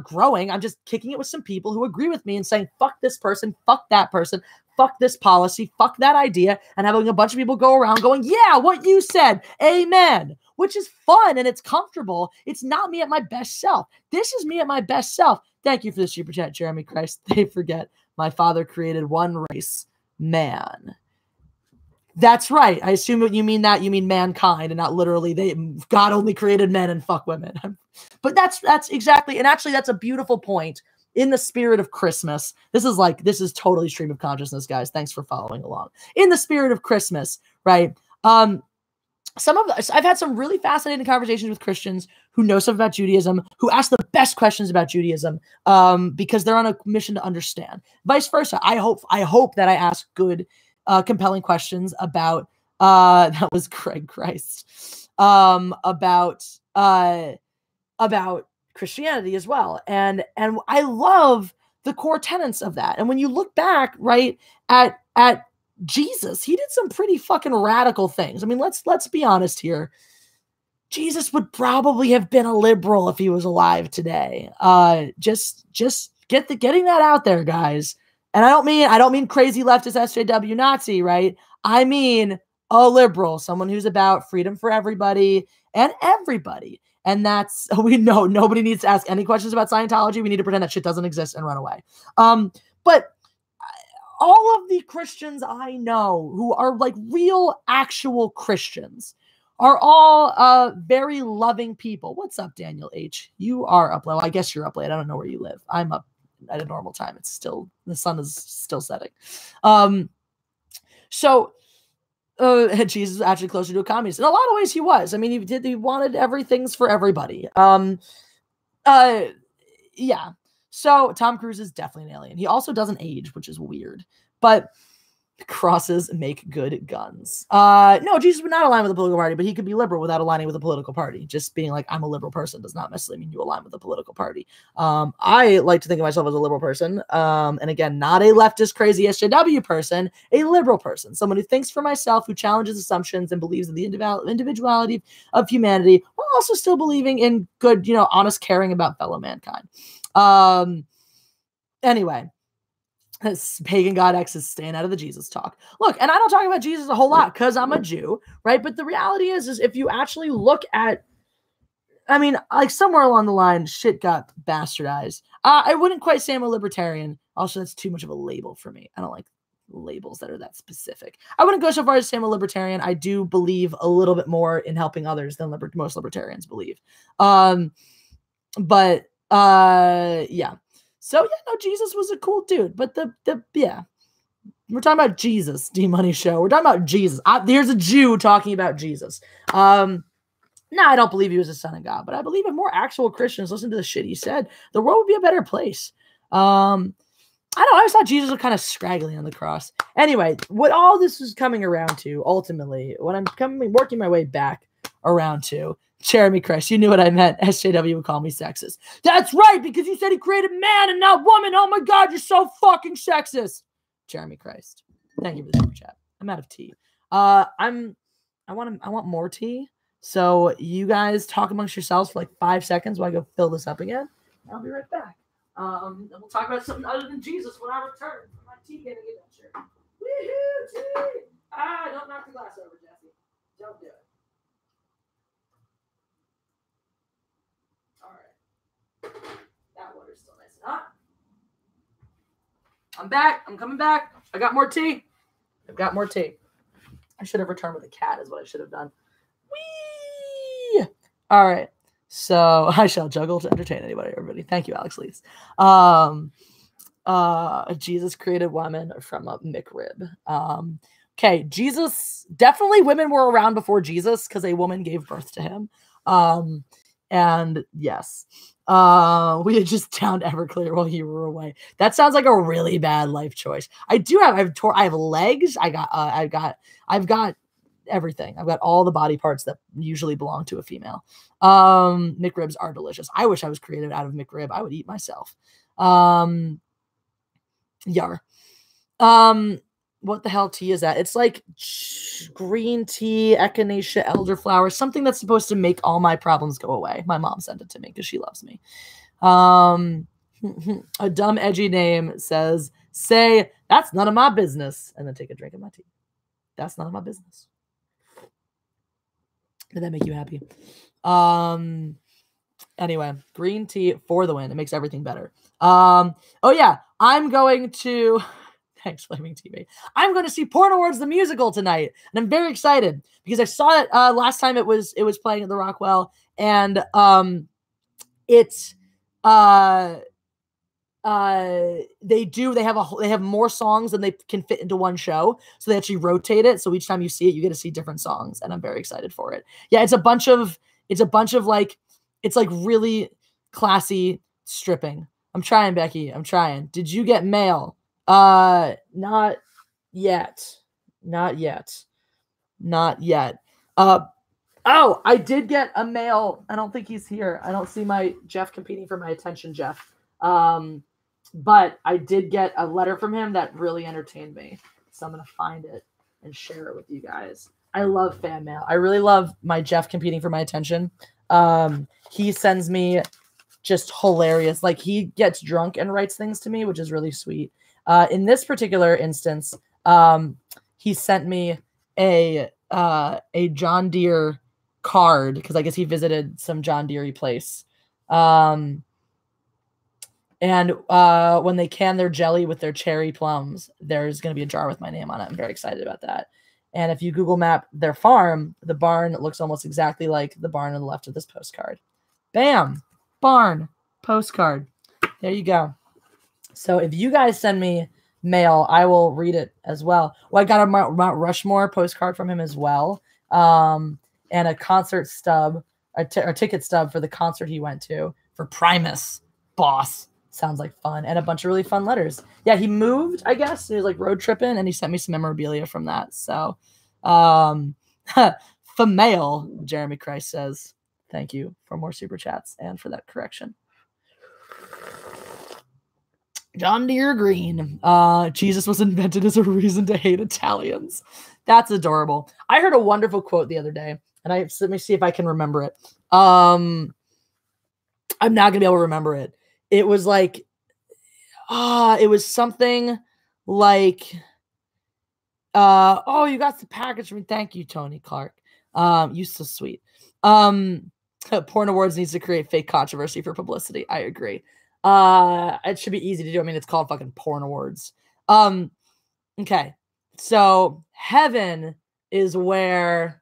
growing. I'm just kicking it with some people who agree with me and saying, fuck this person, fuck that person, fuck this policy, fuck that idea, and having a bunch of people go around going, yeah, what you said, amen, which is fun and it's comfortable. It's not me at my best self. This is me at my best self. Thank you for the super chat, Jeremy Christ. They forget my father created one race, man. That's right. I assume what you mean that you mean mankind and not literally God only created men and fuck women. But that's exactly, and actually that's a beautiful point in the spirit of Christmas. This is totally stream of consciousness, guys. Thanks for following along. In the spirit of Christmas, right? I've had some really fascinating conversations with Christians who know stuff about Judaism, who ask the best questions about Judaism, because they're on a mission to understand. Vice versa. I hope that I ask good, compelling questions about that was Craig Christ, about Christianity as well. And I love the core tenets of that. And when you look back, right, at Jesus, he did some pretty fucking radical things. I mean, let's be honest here. Jesus would probably have been a liberal if he was alive today. Just getting that out there, guys. And I don't mean crazy leftist SJW Nazi, right? I mean a liberal, someone who's about freedom for everybody and everybody. And that's, we know nobody needs to ask any questions about Scientology. We need to pretend that shit doesn't exist and run away. But all of the Christians I know who are like real, actual Christians are all very loving people. What's up, Daniel H? You are up late. Well, I guess you're up late. I don't know where you live. I'm up at a normal time. It's still, the sun is still setting. So Jesus is actually closer to a communist. In a lot of ways he was. I mean, he wanted everything's for everybody. Yeah. So Tom Cruise is definitely an alien. He also doesn't age, which is weird. But crosses make good guns. No, Jesus would not align with a political party, but he could be liberal without aligning with a political party. Just being like, I'm a liberal person does not necessarily mean you align with a political party. I like to think of myself as a liberal person. And again, not a leftist crazy SJW person, a liberal person, someone who thinks for myself, who challenges assumptions and believes in the individuality of humanity, while also still believing in good, honest caring about fellow mankind. Anyway. Pagan God X is staying out of the Jesus talk. Look, and I don't talk about Jesus a whole lot because I'm a Jew, right? But the reality is if you actually look at, I mean, like somewhere along the line, shit got bastardized. I wouldn't quite say I'm a libertarian. Also, that's too much of a label for me. I don't like labels that are that specific. I wouldn't go so far as to say I'm a libertarian. I do believe a little bit more in helping others than most libertarians believe. Yeah. So, yeah, no, Jesus was a cool dude. But yeah, we're talking about Jesus, D-Money Show. We're talking about Jesus. There's a Jew talking about Jesus. No, I don't believe he was the son of God, but I believe if more actual Christians listen to the shit he said, the world would be a better place. I always thought Jesus was kind of scraggly on the cross. Anyway, what all this is coming around to, ultimately, when I'm working my way back around to, Jeremy Christ, you knew what I meant. SJW would call me sexist. That's right, because you said he created man and not woman. Oh my God, you're so fucking sexist. Jeremy Christ. Thank you for the super chat. I'm out of tea. I want more tea. So you guys talk amongst yourselves for like 5 seconds while I go fill this up again. I'll be right back. And we'll talk about something other than Jesus when I return from my tea getting adventure. Woohoo, tea! Don't knock the glass over, Jesse. Don't do it. That water's still nice and hot. I'm back. I'm coming back. I got more tea. I've got more tea. I should have returned with a cat is what I should have done. Whee! All right. So I shall juggle to entertain everybody. Thank you, Alex Lees. Jesus created woman from a McRib. Okay, Jesus, definitely women were around before Jesus because a woman gave birth to him. And yes, we had just downed Everclear while you were away. That sounds like a really bad life choice. I have legs. I've got everything. I've got all the body parts that usually belong to a female. McRibs are delicious. I wish I was created out of McRib. I would eat myself. Yar. What the hell tea is that? It's like green tea, echinacea, elderflower, something that's supposed to make all my problems go away. My mom sent it to me because she loves me. A dumb, edgy name says, say, that's none of my business, and then take a drink of my tea. That's none of my business. Did that make you happy? Anyway, green tea for the win. It makes everything better. Oh yeah, I'm going to... Thanks, Flaming TV. I'm going to see Porn Awards the musical tonight, and I'm very excited because I saw it last time it was playing at the Rockwell, and they have more songs than they can fit into one show, so they actually rotate it. So each time you see it, you get to see different songs, and I'm very excited for it. Yeah, it's a bunch of like, it's like really classy stripping. I'm trying, Becky. I'm trying. Did you get mail? Not yet. Not yet. Oh, I did get a mail. I don't think he's here. I don't see my Jeff competing for my attention, Jeff. But I did get a letter from him that really entertained me. So I'm going to find it and share it with you guys. I love fan mail. I really love my Jeff competing for my attention. He sends me just hilarious. Like he gets drunk and writes things to me, which is really sweet. In this particular instance, he sent me a John Deere card because I guess he visited some John Deere place. And when they can their jelly with their cherry plums, there's going to be a jar with my name on it. I'm very excited about that. And if you Google map their farm, the barn looks almost exactly like the barn on the left of this postcard. Bam! Barn postcard. There you go. So if you guys send me mail, I will read it as well. Well, I got a Mount Rushmore postcard from him as well. And a concert stub, a ticket stub for the concert he went to for Primus. Boss. Sounds like fun. And a bunch of really fun letters. Yeah, he moved, I guess. He was like road tripping and he sent me some memorabilia from that. So, for mail, Jeremy Christ says, thank you for more super chats and for that correction. John Deere Green. Jesus was invented as a reason to hate Italians. That's adorable. I heard a wonderful quote the other day, and let me see if I can remember it. I'm not going to be able to remember it. It was like, it was something like, oh, you got the package for me. Thank you, Tony Clark. You so sweet. Porn Awards needs to create fake controversy for publicity. I agree. It should be easy to do. I mean, it's called fucking Porn Awards. Okay. So heaven is where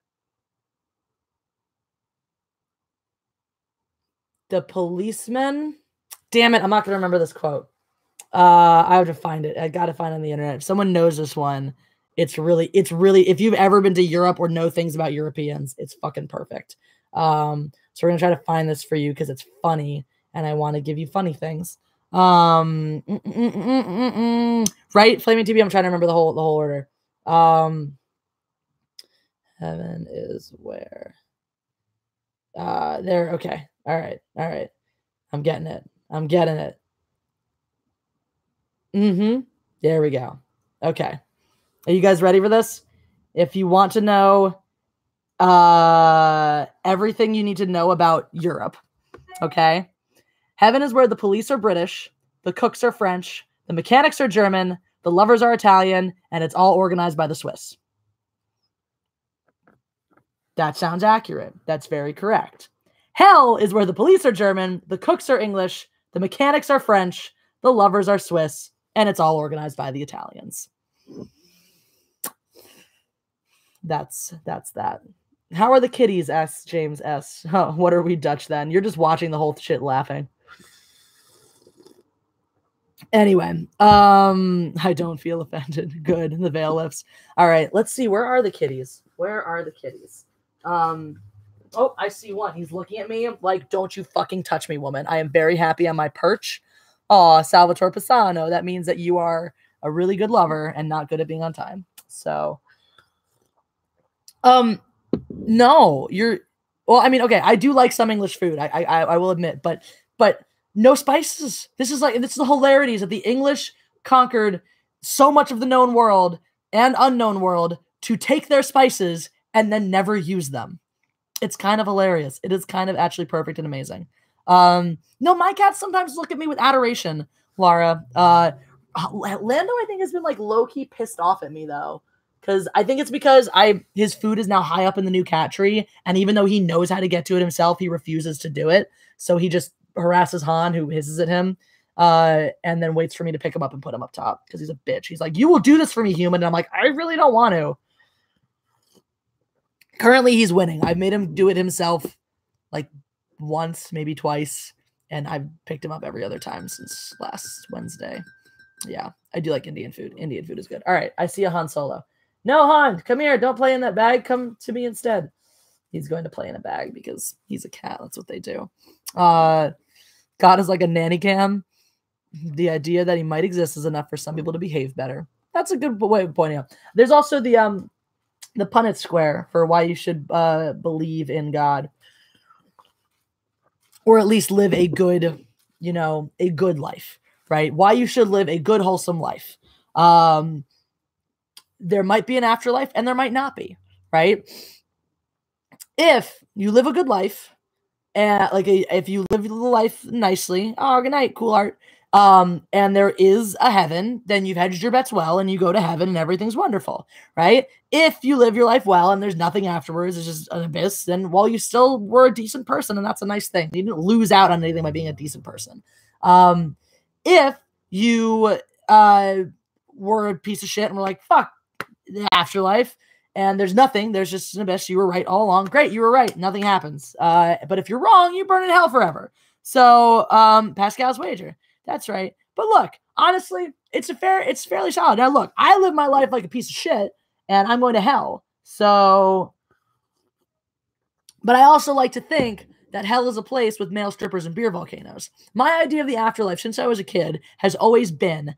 the policeman. Damn it, I'm not going to remember this quote. I have to find it. I got to find it on the internet. If someone knows this one, it's really, if you've ever been to Europe or know things about Europeans, it's fucking perfect. So we're going to try to find this for you because it's funny and I want to give you funny things. Right? Flaming TV, I'm trying to remember the whole order. Heaven is where. There, okay. All right. I'm getting it. There we go. Okay. Are you guys ready for this? If you want to know everything you need to know about Europe, okay? Heaven is where the police are British, the cooks are French, the mechanics are German, the lovers are Italian, and it's all organized by the Swiss. That sounds accurate. That's very correct. Hell is where the police are German, the cooks are English, the mechanics are French, the lovers are Swiss, and it's all organized by the Italians. That's that. How are the kitties? Asks James S. Oh, what are we Dutch then? You're just watching the whole shit laughing. Anyway, I don't feel offended. Good. The veil lifts. All right, let's see. Where are the kitties? Oh, I see one. He's looking at me like, don't you fucking touch me, woman. I am very happy on my perch. Aw, Salvatore Pisano. That means that you are a really good lover and not good at being on time. So, no, well, I mean, okay, I do like some English food. I will admit, but no spices. This is the hilarities that the English conquered so much of the known world and unknown world to take their spices and then never use them. It's kind of hilarious. It is kind of actually perfect and amazing. No, my cats sometimes look at me with adoration, Laura. Lando, I think, has been like low-key pissed off at me though. Because I think it's because his food is now high up in the new cat tree, and even though he knows how to get to it himself, he refuses to do it. So he just harasses Han, who hisses at him, and then waits for me to pick him up and put him up top because he's a bitch. He's like, "You will do this for me, human," and I'm like, "I really don't want to." Currently, he's winning. I've made him do it himself like once, maybe twice, and I've picked him up every other time since last Wednesday. Yeah, I do like Indian food. Indian food is good. All right, I see a Han Solo. No, Han, come here. Don't play in that bag. Come to me instead. He's going to play in a bag because he's a cat. That's what they do. God is like a nanny cam. The idea that he might exist is enough for some people to behave better. That's a good way of pointing out. There's also the Punnett square for why you should believe in God, or at least live a good, a good life, right? Why you should live a good, wholesome life. There might be an afterlife and there might not be, right? If you live a good life, and if you live the life nicely, oh, good night, cool art. And there is a heaven, then you've hedged your bets well, and you go to heaven, and everything's wonderful, right? If you live your life well, and there's nothing afterwards, it's just an abyss, then well, you still were a decent person, and that's a nice thing. You didn't lose out on anything by being a decent person. If you were a piece of shit and were like, fuck the afterlife, and there's nothing, there's just an abyss, you were right all along. Great, you were right. Nothing happens. But if you're wrong, you burn in hell forever. So Pascal's wager. That's right. But look, honestly, it's fairly solid. Now look, I live my life like a piece of shit, and I'm going to hell. So, but I also like to think that hell is a place with male strippers and beer volcanoes. My idea of the afterlife since I was a kid has always been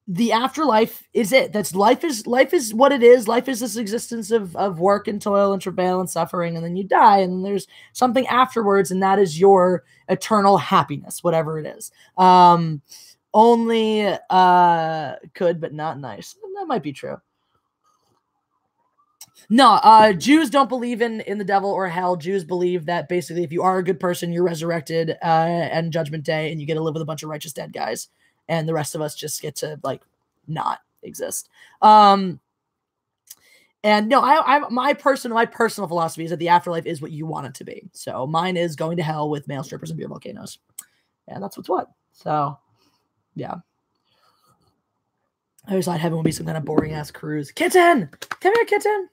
the afterlife is it. That's life is what it is. Life is this existence of work and toil and travail and suffering, and then you die, and then there's something afterwards, and that is your eternal happiness, whatever it is. Only could, but not nice. That might be true. No, Jews don't believe in the devil or hell. Jews believe that basically if you are a good person, you're resurrected and Judgment Day, and you get to live with a bunch of righteous dead guys, and the rest of us just get to like not exist. And no, my personal philosophy is that the afterlife is what you want it to be. So mine is going to hell with male strippers and beer volcanoes, and that's what's what. So yeah. I always thought heaven would be some kind of boring ass cruise. Kitten, come here, kitten.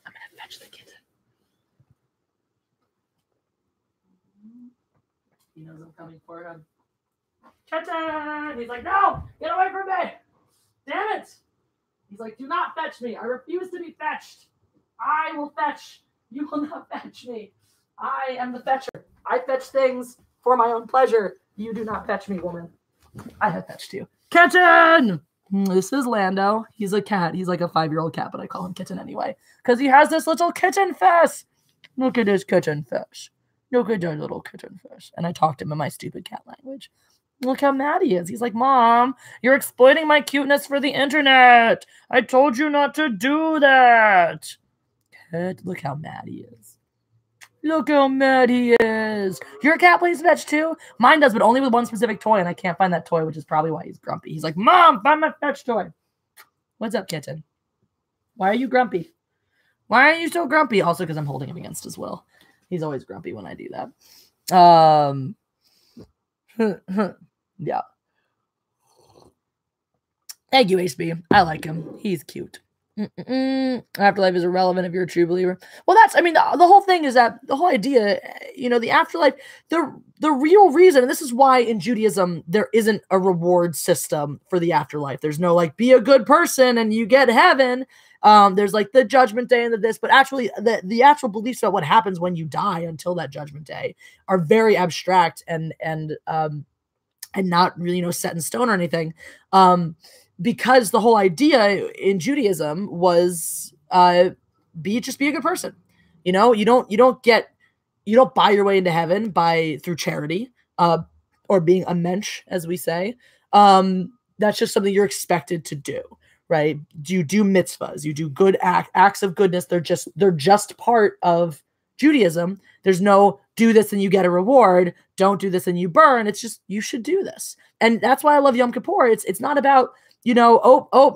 I'm gonna fetch the kitten. He knows I'm coming for him. Kitten! He's like, no, get away from me! Damn it! He's like, do not fetch me. I refuse to be fetched. I will fetch. You will not fetch me. I am the fetcher. I fetch things for my own pleasure. You do not fetch me, woman. I have fetched you. Kitten! This is Lando. He's a cat. He's like a 5-year-old cat, but I call him Kitten anyway. Because he has this little kitten face. Look at his kitten face. Look at that little kitten face. And I talked to him in my stupid cat language. Look how mad he is. He's like, Mom, you're exploiting my cuteness for the internet. I told you not to do that. Kid, look how mad he is. Look how mad he is. Your cat plays fetch too? Mine does, but only with one specific toy, and I can't find that toy, which is probably why he's grumpy. He's like, Mom, find my fetch toy. What's up, kitten? Why are you grumpy? Why are you so grumpy? Also, because I'm holding him against his will. He's always grumpy when I do that. Yeah. Thank you, HB. I like him. He's cute. Afterlife is irrelevant if you're a true believer. Well, the whole thing is that the whole idea, the afterlife, the real reason, and this is why in Judaism there isn't a reward system for the afterlife. There's no like, be a good person and you get heaven. There's like the Judgment Day and this, but actually the actual beliefs about what happens when you die until that Judgment Day are very abstract and not really set in stone or anything. Because the whole idea in Judaism was be a good person. You don't buy your way into heaven through charity or being a mensch, as we say. That's just something you're expected to do, right? You do mitzvahs, you do good acts of goodness. They're just part of Judaism. There's no do this and you get a reward. Don't do this and you burn. It's just you should do this, and that's why I love Yom Kippur. It's not about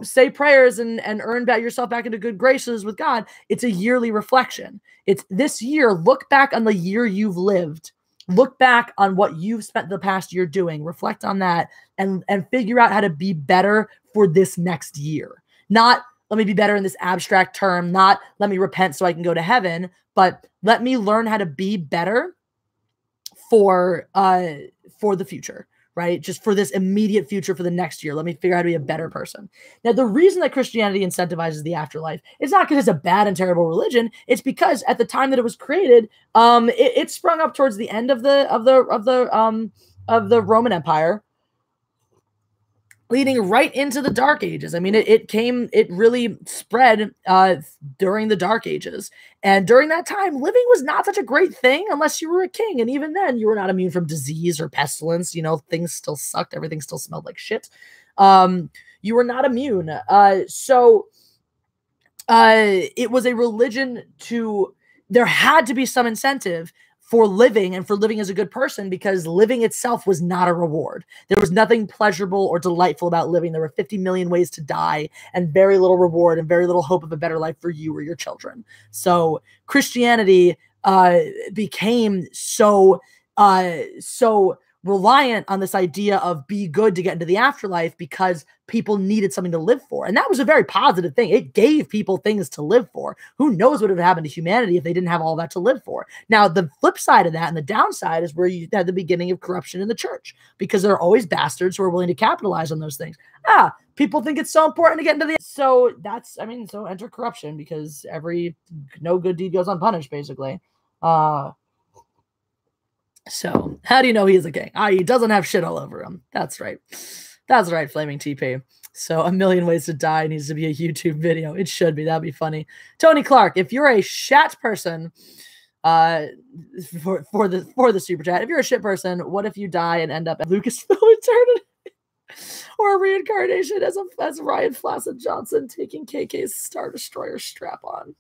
say prayers and earn yourself back into good graces with God. It's a yearly reflection. It's this year. Look back on the year you've lived. Look back on what you've spent the past year doing. Reflect on that and figure out how to be better for this next year. Not let me be better in this abstract term. Not let me repent so I can go to heaven, but let me learn how to be better for the future. Right? Just for this immediate future, for the next year. Let me figure out how to be a better person. Now, the reason that Christianity incentivizes the afterlife is not because it's a bad and terrible religion. It's because at the time that it was created, it sprung up towards the end of the Roman Empire, leading right into the Dark Ages. I mean, it really spread during the Dark Ages. And during that time, living was not such a great thing unless you were a king. And even then, you were not immune from disease or pestilence. Things still sucked. Everything still smelled like shit. You were not immune. So it was a religion there had to be some incentive for living and for living as a good person, because living itself was not a reward. There was nothing pleasurable or delightful about living. There were 50 million ways to die and very little reward and very little hope of a better life for you or your children. So Christianity became so reliant on this idea of be good to get into the afterlife, because people needed something to live for. And that was a very positive thing. It gave people things to live for. Who knows what would have happened to humanity if they didn't have all that to live for? Now, the flip side of that and the downside is where you had the beginning of corruption in the church, because there are always bastards who are willing to capitalize on those things. People think it's so important to get into so enter corruption, because no good deed goes unpunished, basically. So how do you know he is a king? He doesn't have shit all over him. That's right. That's right, Flaming TP. So A Million Ways to Die needs to be a YouTube video. It should be. That'd be funny. Tony Clark, if you're a shat person, for the super chat, if you're a shit person, what if you die and end up at Lucasfilm Eternity? Or a reincarnation as Ryan Flaccid Johnson taking KK's Star Destroyer strap on.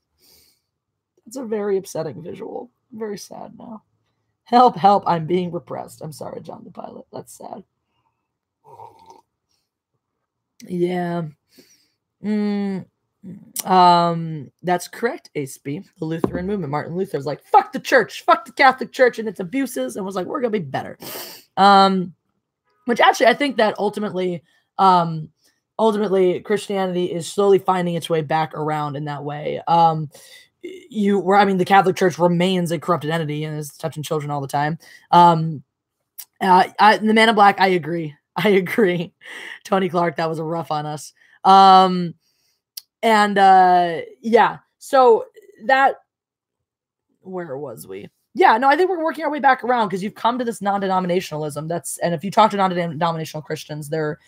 It's a very upsetting visual. I'm very sad now. Help, help, I'm being repressed. I'm sorry, John the Pilot. That's sad. Yeah. That's correct, Ace B. The Lutheran movement. Martin Luther was like, fuck the church, fuck the Catholic Church and its abuses, and was like, we're gonna be better. Which actually I think that ultimately Christianity is slowly finding its way back around in that way. The Catholic Church remains a corrupted entity and is touching children all the time. The Man in Black, I agree. Tony Clark, that was a rough on us. Yeah. So that, where was we? Yeah, no, I think we're working our way back around, because you've come to this non-denominationalism. And if you talk to non-denominational Christians, they're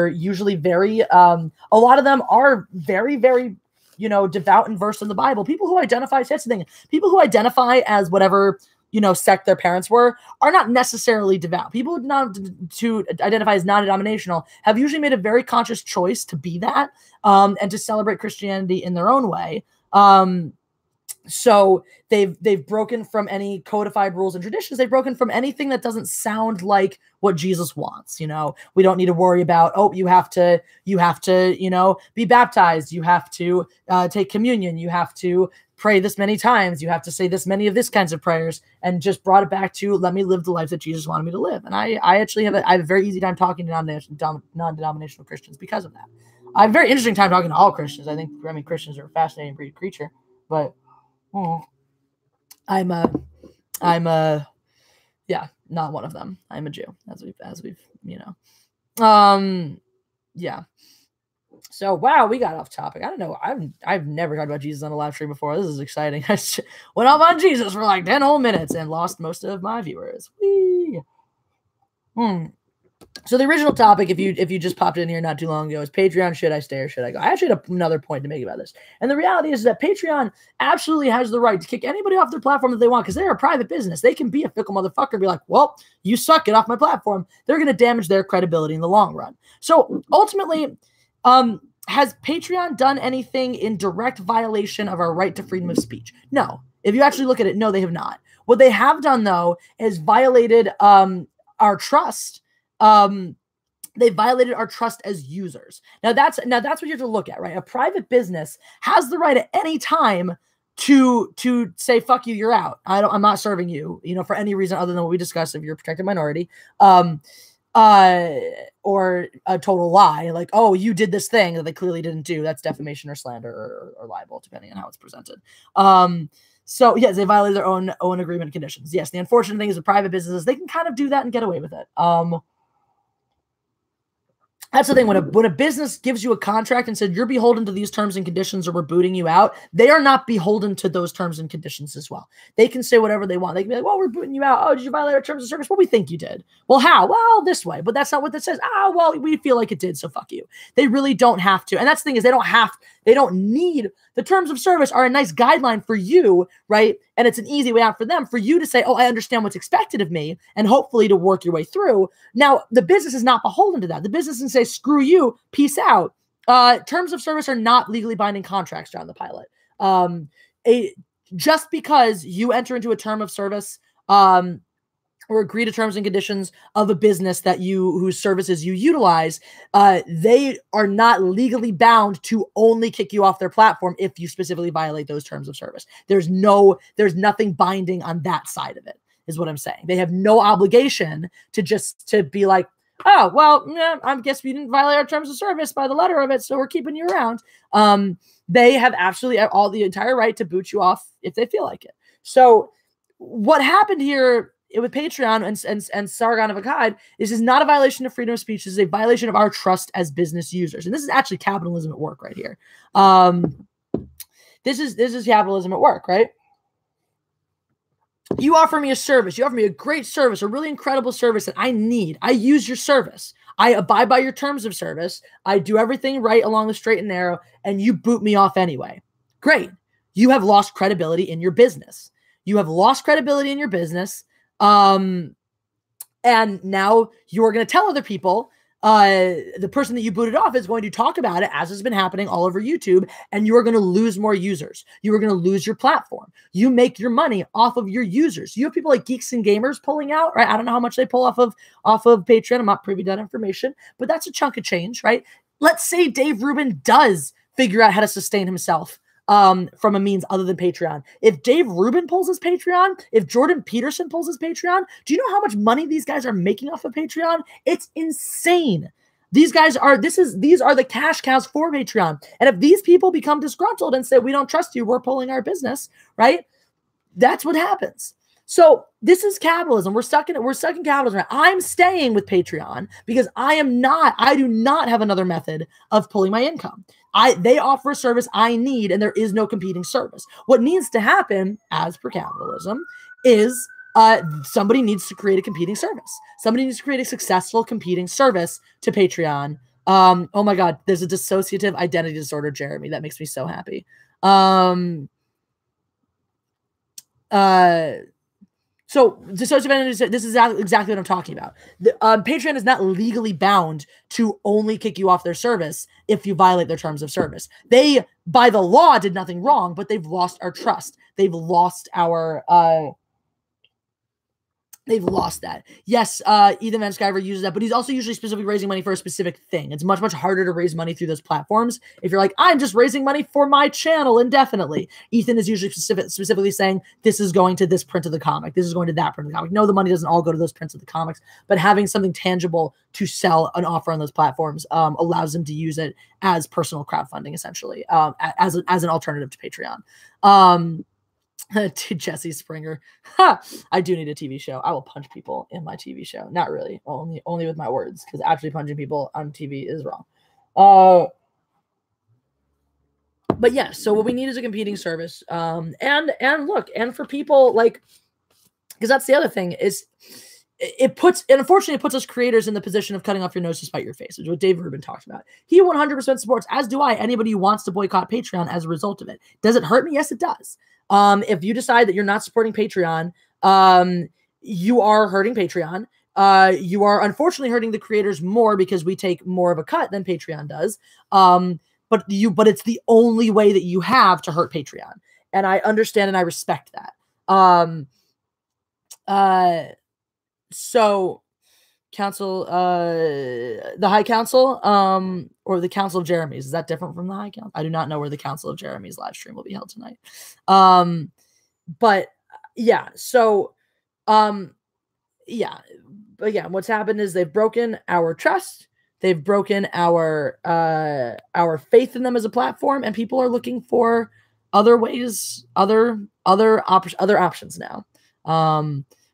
usually very, a lot of them are very, very, devout and versed in the Bible. People who identify, that's the thing, people who identify as whatever, sect their parents were are not necessarily devout. People to identify as non-denominational have usually made a very conscious choice to be that, and to celebrate Christianity in their own way. So they've broken from any codified rules and traditions. They've broken from anything that doesn't sound like what Jesus wants. We don't need to worry about, you have to, be baptized. You have to take communion. You have to pray this many times. You have to say this many of this kinds of prayers, and just brought it back to, let me live the life that Jesus wanted me to live. And I actually have a very easy time talking to non-denominational Christians because of that. I have a very interesting time talking to all Christians. Christians are a fascinating breed of creature, but I'm not one of them. I'm a Jew, as we've yeah. So wow, we got off topic. I don't know. I've never talked about Jesus on a live stream before. This is exciting. I went off on Jesus for like 10 whole minutes and lost most of my viewers. Whee! So the original topic, if you just popped in here not too long ago, is Patreon. Should I stay or should I go? I actually had another point to make about this. And the reality is that Patreon absolutely has the right to kick anybody off their platform that they want, because they're a private business. They can be a fickle motherfucker and be like, well, you suck, get off my platform. They're going to damage their credibility in the long run. So ultimately, has Patreon done anything in direct violation of our right to freedom of speech? No. If you actually look at it, no, they have not. What they have done, though, is violated our trust. They violated our trust as users. Now that's what you have to look at, right? A private business has the right at any time to say, fuck you, you're out. I'm not serving you, for any reason other than what we discussed, if you're a protected minority, or a total lie, like, oh, you did this thing that they clearly didn't do. That's defamation or slander or libel, depending on how it's presented. So yes, they violated their own agreement conditions. Yes, the unfortunate thing is with private businesses, they can kind of do that and get away with it. That's the thing. When a business gives you a contract and said you're beholden to these terms and conditions or we're booting you out, they are not beholden to those terms and conditions as well. They can say whatever they want. They can be like, well, we're booting you out. Oh, did you violate our terms of service? Well, we think you did. Well, how? Well, this way. But that's not what that says. Well, we feel like it did, so fuck you. They really don't have to. And that's the thing is they don't need, the terms of service are a nice guideline for you, right? And it's an easy way out for them, for you to say, oh, I understand what's expected of me, and hopefully to work your way through. Now, the business is not beholden to that. The business can say, screw you, peace out. terms of service are not legally binding contracts, John the Pilot. Just because you enter into a term of service, or agree to terms and conditions of a business that whose services you utilize, they are not legally bound to only kick you off their platform if you specifically violate those terms of service. There's nothing binding on that side of it, is what I'm saying. They have no obligation to be like, oh, well, yeah, I guess we didn't violate our terms of service by the letter of it, so we're keeping you around. They have absolutely the entire right to boot you off if they feel like it. So what happened here with Patreon and Sargon of Akkad is not a violation of freedom of speech. This is a violation of our trust as business users. And this is actually capitalism at work right here. This is capitalism at work, right? You offer me a service. You offer me a great service, a really incredible service that I need. I use your service. I abide by your terms of service. I do everything right along the straight and narrow, and you boot me off anyway. Great. You have lost credibility in your business. You have lost credibility in your business. And now you're going to tell other people, the person that you booted off is going to talk about it, as has been happening all over YouTube, and you are going to lose more users. You are going to lose your platform. You make your money off of your users. You have people like Geeks and Gamers pulling out, right? I don't know how much they pull off of Patreon. I'm not privy to that information, but that's a chunk of change, right? Let's say Dave Rubin does figure out how to sustain himself from a means other than Patreon. If Dave Rubin pulls his Patreon, if Jordan Peterson pulls his Patreon, do you know how much money these guys are making off of Patreon? It's insane. These are the cash cows for Patreon. And if these people become disgruntled and say, we don't trust you, we're pulling our business, right? That's what happens. So this is capitalism. We're stuck in capitalism. I'm staying with Patreon because I do not have another method of pulling my income. They offer a service I need, and there is no competing service. What needs to happen, as per capitalism, is somebody needs to create a competing service. Somebody needs to create a successful competing service to Patreon. Oh my God, there's a dissociative identity disorder, Jeremy. That makes me so happy. So dissociative identity, this is exactly what I'm talking about. Patreon is not legally bound to only kick you off their service if you violate their terms of service. They, by the law, did nothing wrong, but they've lost our trust. They've lost our... They've lost that. Yes, Ethan Van Sciver uses that, but he's also usually specifically raising money for a specific thing. It's much, much harder to raise money through those platforms. If you're like, I'm just raising money for my channel indefinitely, Ethan is usually specifically saying, this is going to this print of the comic. This is going to that print of the comic. No, the money doesn't all go to those prints of the comics, but having something tangible to sell an offer on those platforms allows them to use it as personal crowdfunding, essentially, as an alternative to Patreon. To Jesse Springer. I do need a TV show. I will punch people in my TV show. Not really. Only with my words, because actually punching people on TV is wrong. But yeah, so what we need is a competing service. And look, and for people like, because that's the other thing is unfortunately it puts us creators in the position of cutting off your nose to spite your face, which is what Dave Rubin talks about. He 100% supports, as do I, anybody who wants to boycott Patreon as a result of it. Does it hurt me? Yes, it does. If you decide that you're not supporting Patreon, you are hurting Patreon. You are unfortunately hurting the creators more because we take more of a cut than Patreon does. But it's the only way that you have to hurt Patreon. And I understand and I respect that. So council, the High Council, or the Council of Jeremy's, is that different from the High Council? I do not know where the Council of Jeremy's live stream will be held tonight. But yeah, so, yeah, again, what's happened is they've broken our trust. They've broken our faith in them as a platform, and people are looking for other ways, other options now.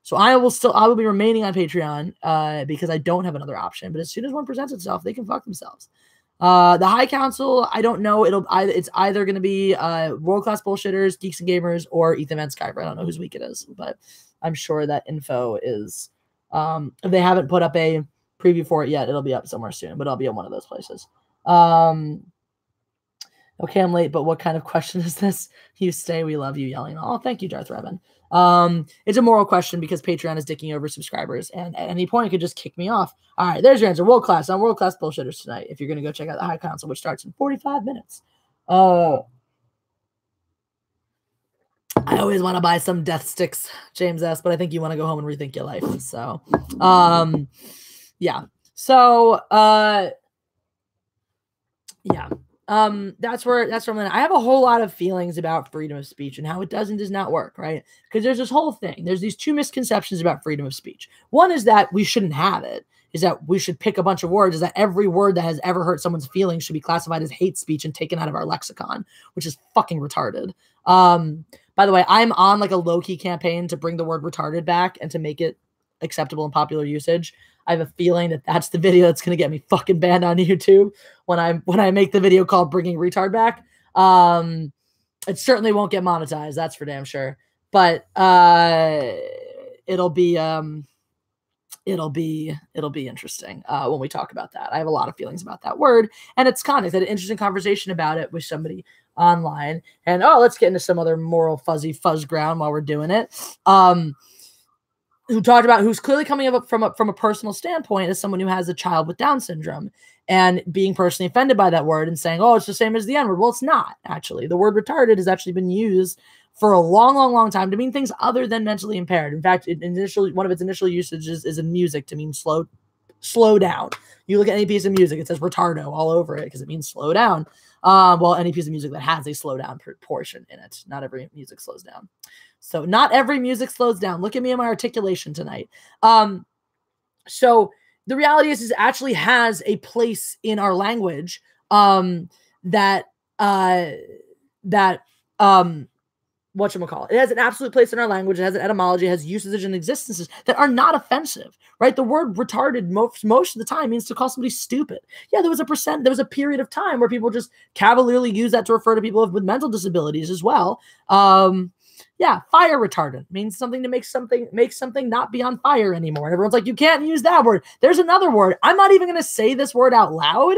So I will be remaining on Patreon because I don't have another option. But as soon as one presents itself, they can fuck themselves. The High Council, I don't know. It's either going to be World Class Bullshitters, Geeks and Gamers, or Ethan Van Sciver. I don't know whose week it is, but I'm sure that info is. If they haven't put up a preview for it yet, it'll be up somewhere soon. But I'll be at one of those places. Okay, I'm late, but what kind of question is this? You stay, we love you, yelling. Oh, thank you, Darth Revan. It's a moral question because Patreon is dicking over subscribers, and at any point it could just kick me off. All right, there's your answer. World class. I'm world class bullshitters tonight. If you're gonna go check out the High Council, which starts in 45 minutes. I always want to buy some death sticks, James S., but I think you want to go home and rethink your life. So, yeah. So, yeah. That's where I'm I have a whole lot of feelings about freedom of speech and how it does not work, right? Because there's this whole thing. There's these two misconceptions about freedom of speech. One is that we shouldn't have it, is that we should pick a bunch of words, is that every word that has ever hurt someone's feelings should be classified as hate speech and taken out of our lexicon, which is fucking retarded. By the way, I'm on like a low-key campaign to bring the word retarded back and to make it acceptable in popular usage. I have a feeling that that's the video that's going to get me fucking banned on YouTube when I make the video called Bringing Retard Back. It certainly won't get monetized, that's for damn sure. But it'll be interesting when we talk about that. I have a lot of feelings about that word, and it's kind of had an interesting conversation about it with somebody online. And let's get into some other moral fuzzy fuzz ground while we're doing it. Who talked about who's clearly coming up from a personal standpoint as someone who has a child with Down syndrome and being personally offended by that word and saying, oh, it's the same as the N-word. Well, it's not, actually. The word retarded has actually been used for a long, long, long time to mean things other than mentally impaired. In fact, one of its initial usages is in music to mean slow down. You look at any piece of music, it says retardo all over it because it means slow down. Well, any piece of music that has a slow down portion in it. Not every music slows down. So not every music slows down. Look at me and my articulation tonight. So the reality is it actually has a place in our language whatchamacallit. It has an absolute place in our language. It has an etymology. It has usages and existences that are not offensive, right? The word retarded most of the time means to call somebody stupid. Yeah, there was a period of time where people just cavalierly use that to refer to people with mental disabilities as well. Yeah, fire retardant means something to make something not be on fire anymore. And everyone's like, you can't use that word. There's another word. I'm not even going to say this word out loud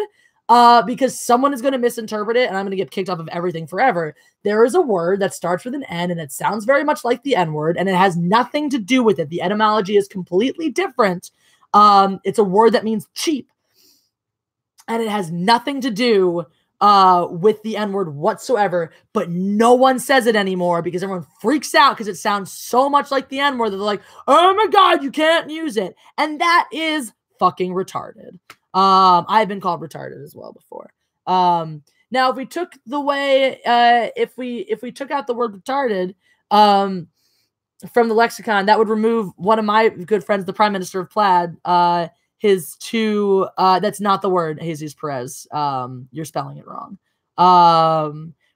because someone is going to misinterpret it and I'm going to get kicked off of everything forever. There is a word that starts with an N and it sounds very much like the N-word and it has nothing to do with it. The etymology is completely different. It's a word that means cheap and it has nothing to do with the N-word whatsoever, but no one says it anymore because everyone freaks out because it sounds so much like the N-word that they're like, oh my God, you can't use it. And that is fucking retarded. I've been called retarded as well before. Now, if we took the way, if we took out the word retarded from the lexicon, that would remove one of my good friends, the Prime Minister of Plaid, his two, that's not the word, Jesus Perez. You're spelling it wrong.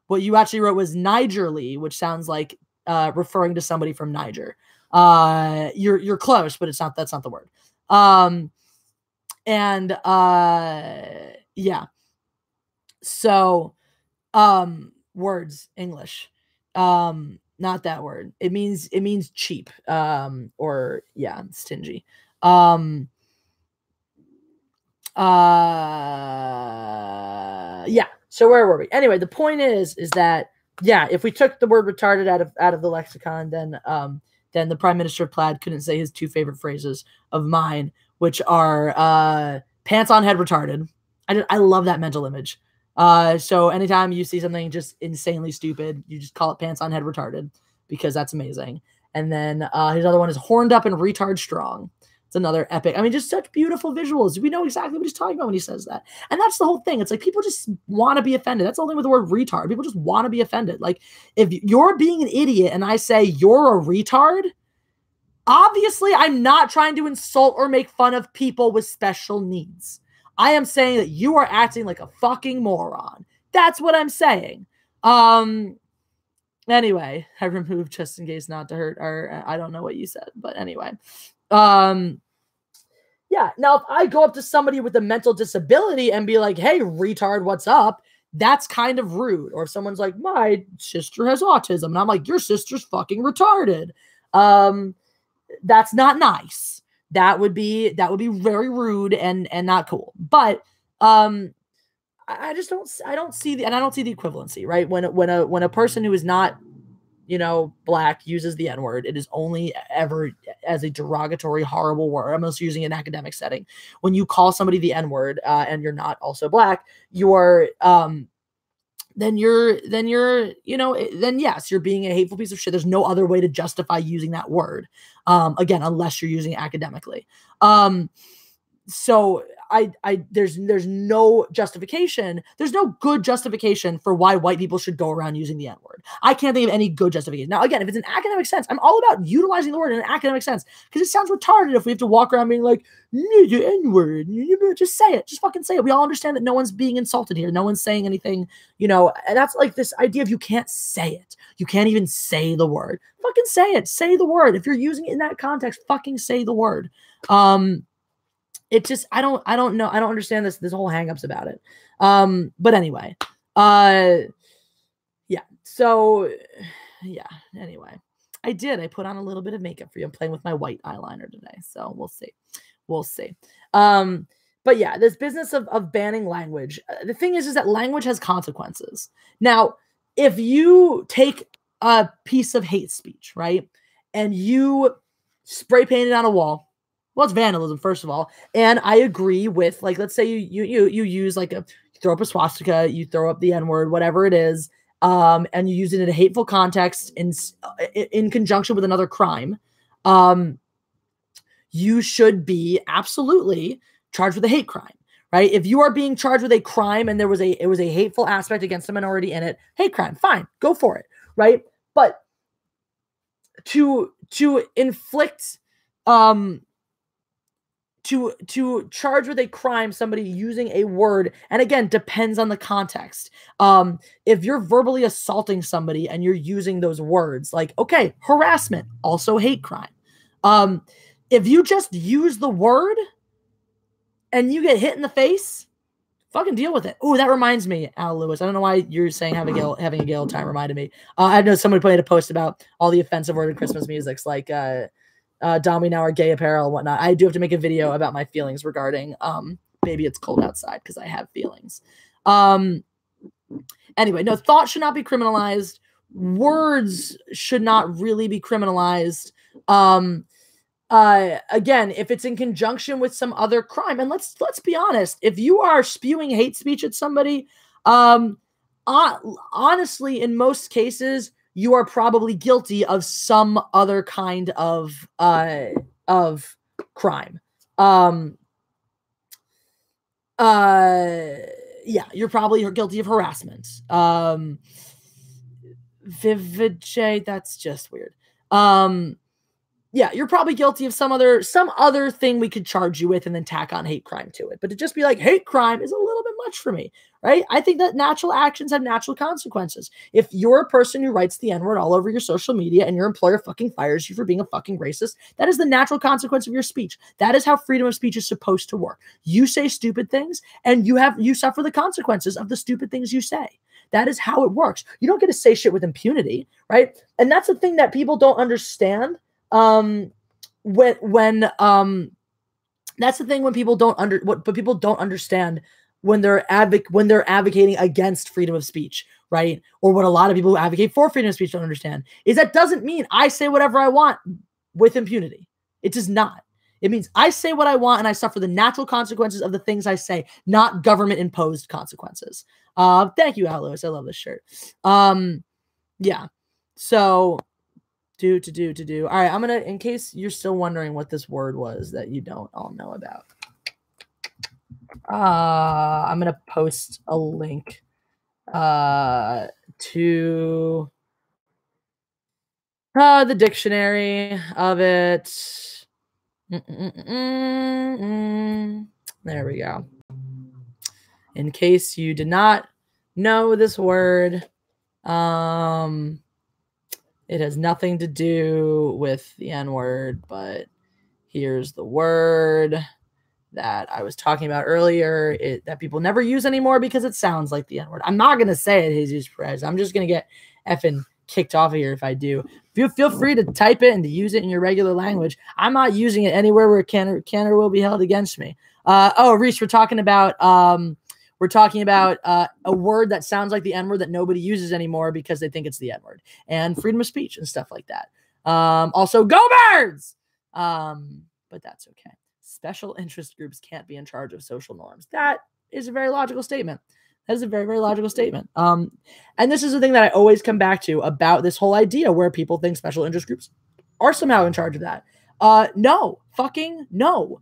What you actually wrote was Nigerly, which sounds like referring to somebody from Niger. You're close, but that's not the word. Yeah. So, words, English. Not that word. It means cheap. Or yeah, stingy. Yeah. So where were we? Anyway, the point is that yeah, if we took the word retarded out of the lexicon, then the Prime Minister of Plaid couldn't say his two favorite phrases of mine, which are pants on head retarded. I love that mental image. So anytime you see something just insanely stupid, you just call it pants on head retarded because that's amazing. And then his other one is horned up and retard strong. It's another epic. I mean, just such beautiful visuals. We know exactly what he's talking about when he says that. And that's the whole thing. It's like people just want to be offended. That's the whole thing with the word retard. People just want to be offended. Like if you're being an idiot and I say you're a retard, obviously I'm not trying to insult or make fun of people with special needs. I am saying that you are acting like a fucking moron. That's what I'm saying. Anyway, I removed just in case not to hurt, or I don't know what you said, but anyway. Yeah, now if I go up to somebody with a mental disability and be like, hey, retard, what's up? That's kind of rude. Or if someone's like, my sister has autism, and I'm like, your sister's fucking retarded. That's not nice. That would be very rude and not cool. But I I just don't, I don't see the, and I don't see the equivalency, right? When a person who is not, you know, black uses the N-word, it is only ever as a derogatory, horrible word. I'm also using an academic setting. When you call somebody the N-word, and you're not also black, you're, then you're, you know, then yes, you're being a hateful piece of shit. There's no other way to justify using that word. Again, unless you're using it academically. So there's no justification. There's no good justification for why white people should go around using the N-word. I can't think of any good justification. Now, again, if it's an academic sense, I'm all about utilizing the word in an academic sense, because it sounds retarded if we have to walk around being like, the N-word. Just say it. Just fucking say it. We all understand that no one's being insulted here. No one's saying anything, you know, and that's like this idea of you can't say it. You can't even say the word. Fucking say it. Say the word. If you're using it in that context, fucking say the word. It just, I don't know. I don't understand this whole hangups about it. But anyway, yeah. So yeah, anyway, I put on a little bit of makeup for you. I'm playing with my white eyeliner today. So we'll see. We'll see. But yeah, this business of banning language. The thing is that language has consequences. Now, if you take a piece of hate speech, right, and you spray paint it on a wall, well, it's vandalism, first of all. And I agree with, like, let's say you use like you throw up a swastika, you throw up the N-word, whatever it is, and you use it in a hateful context in conjunction with another crime. You should be absolutely charged with a hate crime, right? If you are being charged with a crime and it was a hateful aspect against a minority in it, hate crime, fine, go for it, right? But to inflict, to charge with a crime somebody using a word, and again, depends on the context. If you're verbally assaulting somebody and you're using those words, like, okay, harassment, also hate crime. If you just use the word and you get hit in the face, fucking deal with it. Oh, that reminds me, Al Lewis. I don't know why you're saying having a Gale time reminded me. I know somebody put a post about all the offensive word in Christmas musics, like Dom, we now are gay apparel and whatnot. I do have to make a video about my feelings regarding Baby It's Cold Outside, because I have feelings. Anyway, no, thought should not be criminalized. Words should not really be criminalized. Again, if it's in conjunction with some other crime, and let's be honest, if you are spewing hate speech at somebody, honestly, in most cases, you are probably guilty of some other kind of crime. Yeah, you're guilty of harassment. Vivid, that's just weird. Yeah, you're probably guilty of some other thing we could charge you with and then tack on hate crime to it. But to just be like, hate crime is a little bit much for me, right? I think that natural actions have natural consequences. If you're a person who writes the N-word all over your social media and your employer fucking fires you for being a fucking racist, that is the natural consequence of your speech. That is how freedom of speech is supposed to work. You say stupid things and you suffer the consequences of the stupid things you say. That is how it works. You don't get to say shit with impunity, right? And that's the thing that people don't understand. That's the thing when people don't understand when they're advocating against freedom of speech, right? Or what a lot of people who advocate for freedom of speech don't understand is that doesn't mean I say whatever I want with impunity. It does not. It means I say what I want and I suffer the natural consequences of the things I say, not government imposed consequences. Thank you, Al Lewis. I love this shirt. Yeah. So do. All right, I'm gonna, in case you're still wondering what this word was that you don't all know about, I'm gonna post a link to the dictionary of it. There we go. In case you did not know this word, it has nothing to do with the N-word, but here's the word that I was talking about earlier, that people never use anymore because it sounds like the N-word. I'm not going to say it, Jesus Perez. I'm just going to get effing kicked off of here if I do. Feel free to type it and to use it in your regular language. I'm not using it anywhere where it can or will be held against me. Oh, Reese, we're talking about We're talking about a word that sounds like the N-word that nobody uses anymore because they think it's the N-word, and freedom of speech and stuff like that. Also, go Birds! But that's okay. Special interest groups can't be in charge of social norms. That is a very logical statement. That is a very, very logical statement. And this is the thing that I always come back to about this whole idea where people think special interest groups are somehow in charge of that. No, fucking no.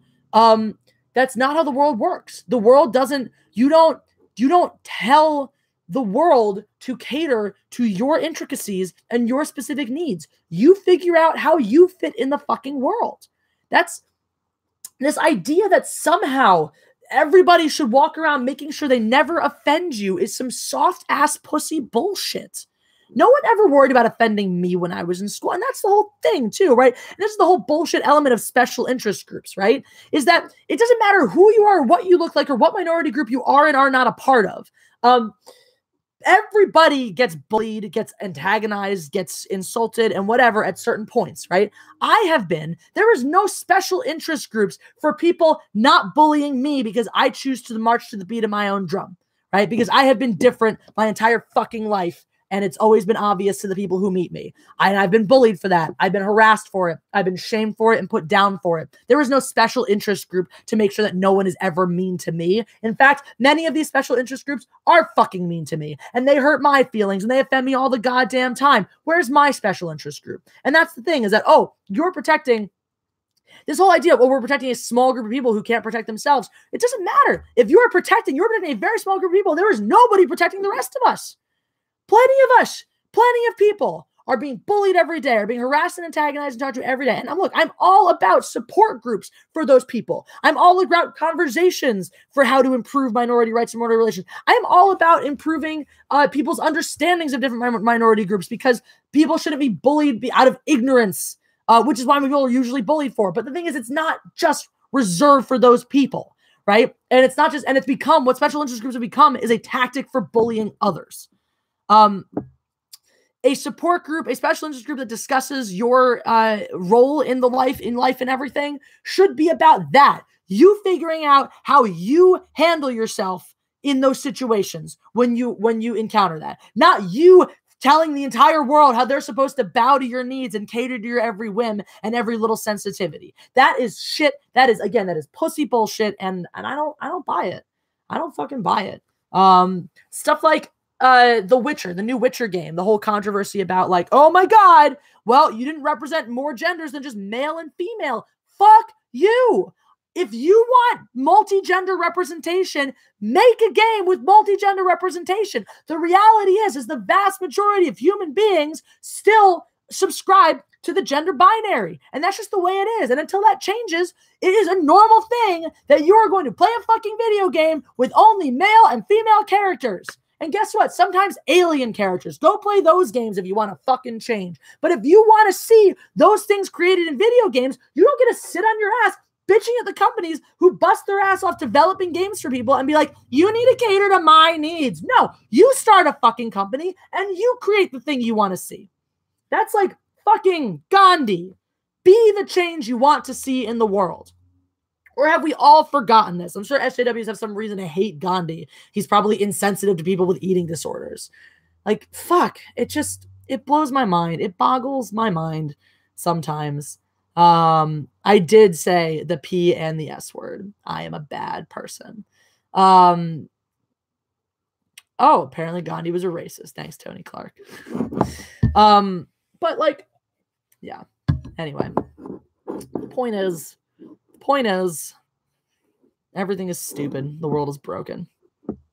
That's not how the world works. The world doesn't, you don't tell the world to cater to your intricacies and your specific needs. You figure out how you fit in the fucking world. That's this idea that somehow everybody should walk around making sure they never offend you is some soft ass pussy bullshit. No one ever worried about offending me when I was in school. And that's the whole thing too, right? And this is the whole bullshit element of special interest groups, right? Is that it doesn't matter who you are, what you look like, or what minority group you are and are not a part of. Everybody gets bullied, gets antagonized, gets insulted, and whatever at certain points, right? There is no special interest groups for people not bullying me because I choose to march to the beat of my own drum, right? Because I have been different my entire fucking life. And it's always been obvious to the people who meet me. I've been bullied for that. I've been harassed for it. I've been shamed for it and put down for it. There is no special interest group to make sure that no one is ever mean to me. In fact, many of these special interest groups are fucking mean to me. And they hurt my feelings and they offend me all the goddamn time. Where's my special interest group? And that's the thing is that, oh, you're protecting this whole idea of, well, we're protecting a small group of people who can't protect themselves. It doesn't matter. If you're protecting a very small group of people, there is nobody protecting the rest of us. Plenty of us, plenty of people are being bullied every day, are being harassed and antagonized and talked to every day. And look, I'm all about support groups for those people. I'm all about conversations for how to improve minority rights and minority relations. I'm all about improving people's understandings of different minority groups because people shouldn't be bullied out of ignorance, which is why people are usually bullied for. But the thing is, it's not just reserved for those people, right? And it's not just, and it's become, what special interest groups have become is a tactic for bullying others. A support group, a special interest group that discusses your role in life and everything should be about that. You figuring out how you handle yourself in those situations when you encounter that. Not you telling the entire world how they're supposed to bow to your needs and cater to your every whim and every little sensitivity. That is shit. That is pussy bullshit, and I don't buy it. I don't fucking buy it. Stuff like The Witcher, the new Witcher game, the whole controversy about like, oh my God, well, you didn't represent more genders than just male and female. Fuck you. If you want multi-gender representation, make a game with multi-gender representation. The reality is the vast majority of human beings still subscribe to the gender binary. And that's just the way it is. And until that changes, it is a normal thing that you are going to play a fucking video game with only male and female characters. And guess what? Sometimes alien characters. Go play those games if you want to fucking change. But if you want to see those things created in video games, you don't get to sit on your ass bitching at the companies who bust their ass off developing games for people and be like, you need to cater to my needs. No, you start a fucking company and you create the thing you want to see. That's like fucking Gandhi. Be the change you want to see in the world. Or have we all forgotten this? I'm sure SJWs have some reason to hate Gandhi. He's probably insensitive to people with eating disorders. Like, fuck. It blows my mind. It boggles my mind sometimes. I did say the P and the S word. I am a bad person. Oh, apparently Gandhi was a racist. Thanks, Tony Clark. But like, yeah. Anyway, the point is, everything is stupid. The world is broken.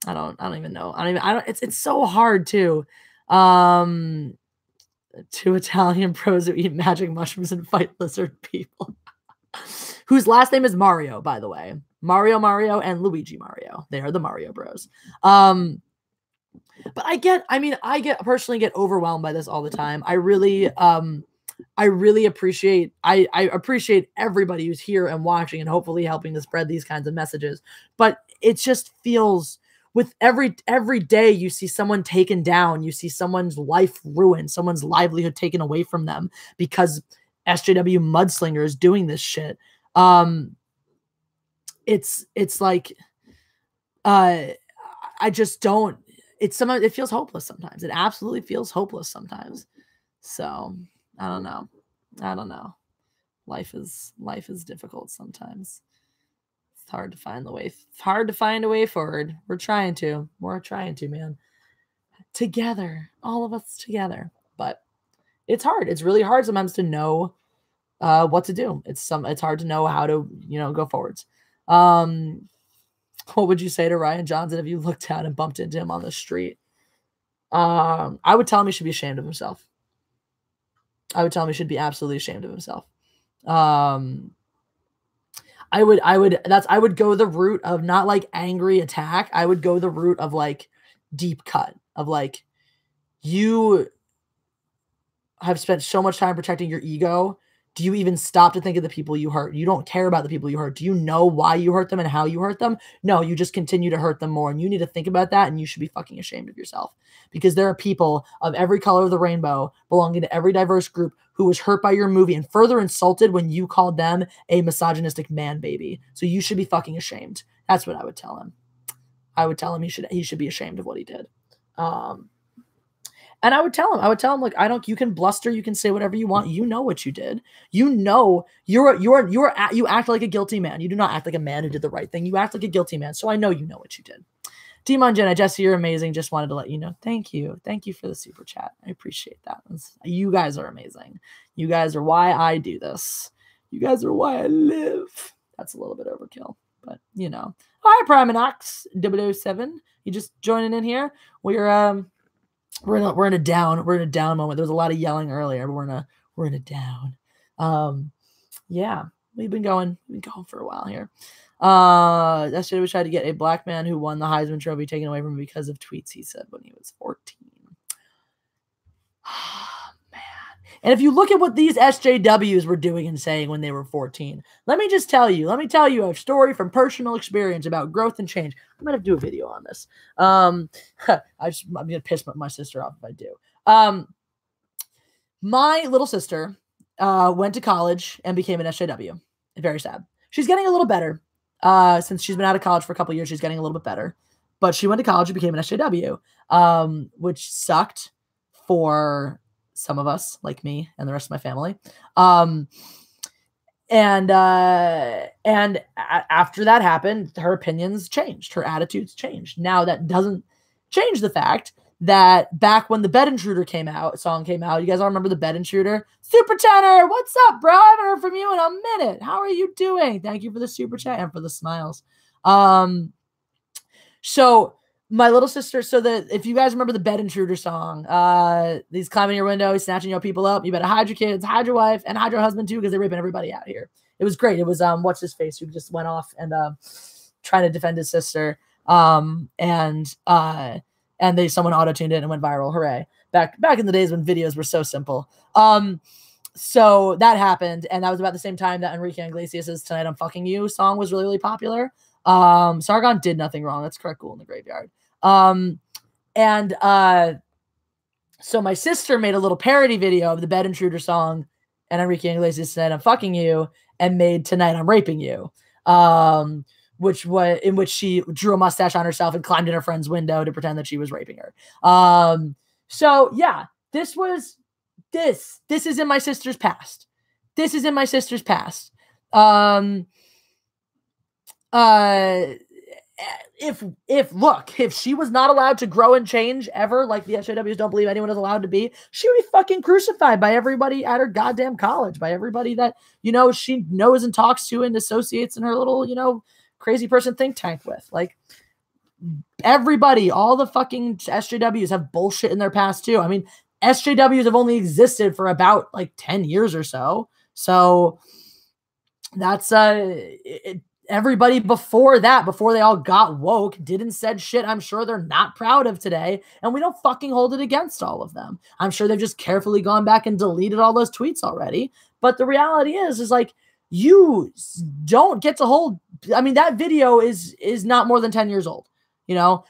I don't even know. It's so hard too. Two Italian bros who eat magic mushrooms and fight lizard people. Whose last name is Mario, by the way. Mario and Luigi Mario. They are the Mario Bros. But I personally get overwhelmed by this all the time. I really appreciate I appreciate everybody who's here and watching and hopefully helping to spread these kinds of messages. But it just feels with every day you see someone taken down, you see someone's life ruined, someone's livelihood taken away from them because SJW Mudslinger is doing this shit. It's like I I just don't. It feels hopeless sometimes. It absolutely feels hopeless sometimes. So I don't know. Life is difficult sometimes. It's hard to find the way. It's hard to find a way forward. We're trying to, man. Together, all of us together. But it's hard. It's really hard sometimes to know what to do. It's hard to know how to, go forwards. What would you say to Ryan Johnson if you looked out and bumped into him on the street? I would tell him he should be ashamed of himself. I would tell him he should be absolutely ashamed of himself. I would go the route of not like angry attack. I would go the route of like deep cut of like, you have spent so much time protecting your ego. Do you even stop to think of the people you hurt? You don't care about the people you hurt. Do you know why you hurt them and how you hurt them? No, you just continue to hurt them more. And you need to think about that. And you should be fucking ashamed of yourself, because there are people of every color of the rainbow belonging to every diverse group who was hurt by your movie and further insulted when you called them a misogynistic man baby. So you should be fucking ashamed. That's what I would tell him. I would tell him he should be ashamed of what he did. And I would tell him, look, you can bluster, you can say whatever you want. You know what you did. You know, you act like a guilty man. You do not act like a man who did the right thing. You act like a guilty man. So I know you know what you did. Demon Jenna, Jesse, you're amazing. Just wanted to let you know. Thank you. Thank you for the super chat. I appreciate that. You guys are amazing. You guys are why I do this. You guys are why I live. That's a little bit overkill, but Hi, Priminox 007. You just joining in here? We're in a down moment. There was a lot of yelling earlier, but we're in a down. Yeah, we've been going for a while here. Yesterday we tried to get a black man who won the Heisman Trophy taken away from him because of tweets he said when he was 14. Man. And if you look at what these SJWs were doing and saying when they were 14, let me tell you a story from personal experience about growth and change. I'm going to do a video on this. I'm going to piss my sister off if I do. My little sister went to college and became an SJW. Very sad. She's getting a little better. Since she's been out of college for a couple of years, she's getting a little bit better. But she went to college and became an SJW, which sucked for some of us, like me and the rest of my family. And after that happened, her opinions changed, her attitudes changed. Now that doesn't change the fact that back when the Bed Intruder song came out, you guys all remember the Bed Intruder? Super Tenor, what's up, bro? I haven't heard from you in a minute. How are you doing? Thank you for the super chat and for the smiles. So my little sister, if you guys remember the Bed Intruder song, he's climbing your window, he's snatching your people up. You better hide your kids, hide your wife, and hide your husband too, because they're raping everybody out here. It was great. It was what's his face who just went off and trying to defend his sister. And someone auto-tuned it and went viral. Hooray. Back in the days when videos were so simple. So that happened, and that was about the same time that Enrique Iglesias' Tonight I'm Fucking You song was really, really popular. Sargon did nothing wrong. That's correct. Ghoul in the Graveyard. So my sister made a little parody video of the Bed Intruder song and Enrique Iglesias Tonight I'm Fucking You, and made Tonight I'm Raping You. In which she drew a mustache on herself and climbed in her friend's window to pretend that she was raping her. So yeah, this is in my sister's past. If she was not allowed to grow and change ever, like the SJWs don't believe anyone is allowed to be, she would be fucking crucified by everybody at her goddamn college, by everybody that, she knows and talks to and associates in her little, crazy person think tank with. Like, everybody, all the fucking SJWs have bullshit in their past too. I mean, SJWs have only existed for about like 10 years or so. So that's everybody before that, before they all got woke, did and said shit I'm sure they're not proud of today, and we don't fucking hold it against all of them. I'm sure they've just carefully gone back and deleted all those tweets already. But the reality is like, you don't get to hold. I mean, that video is not more than 10 years old,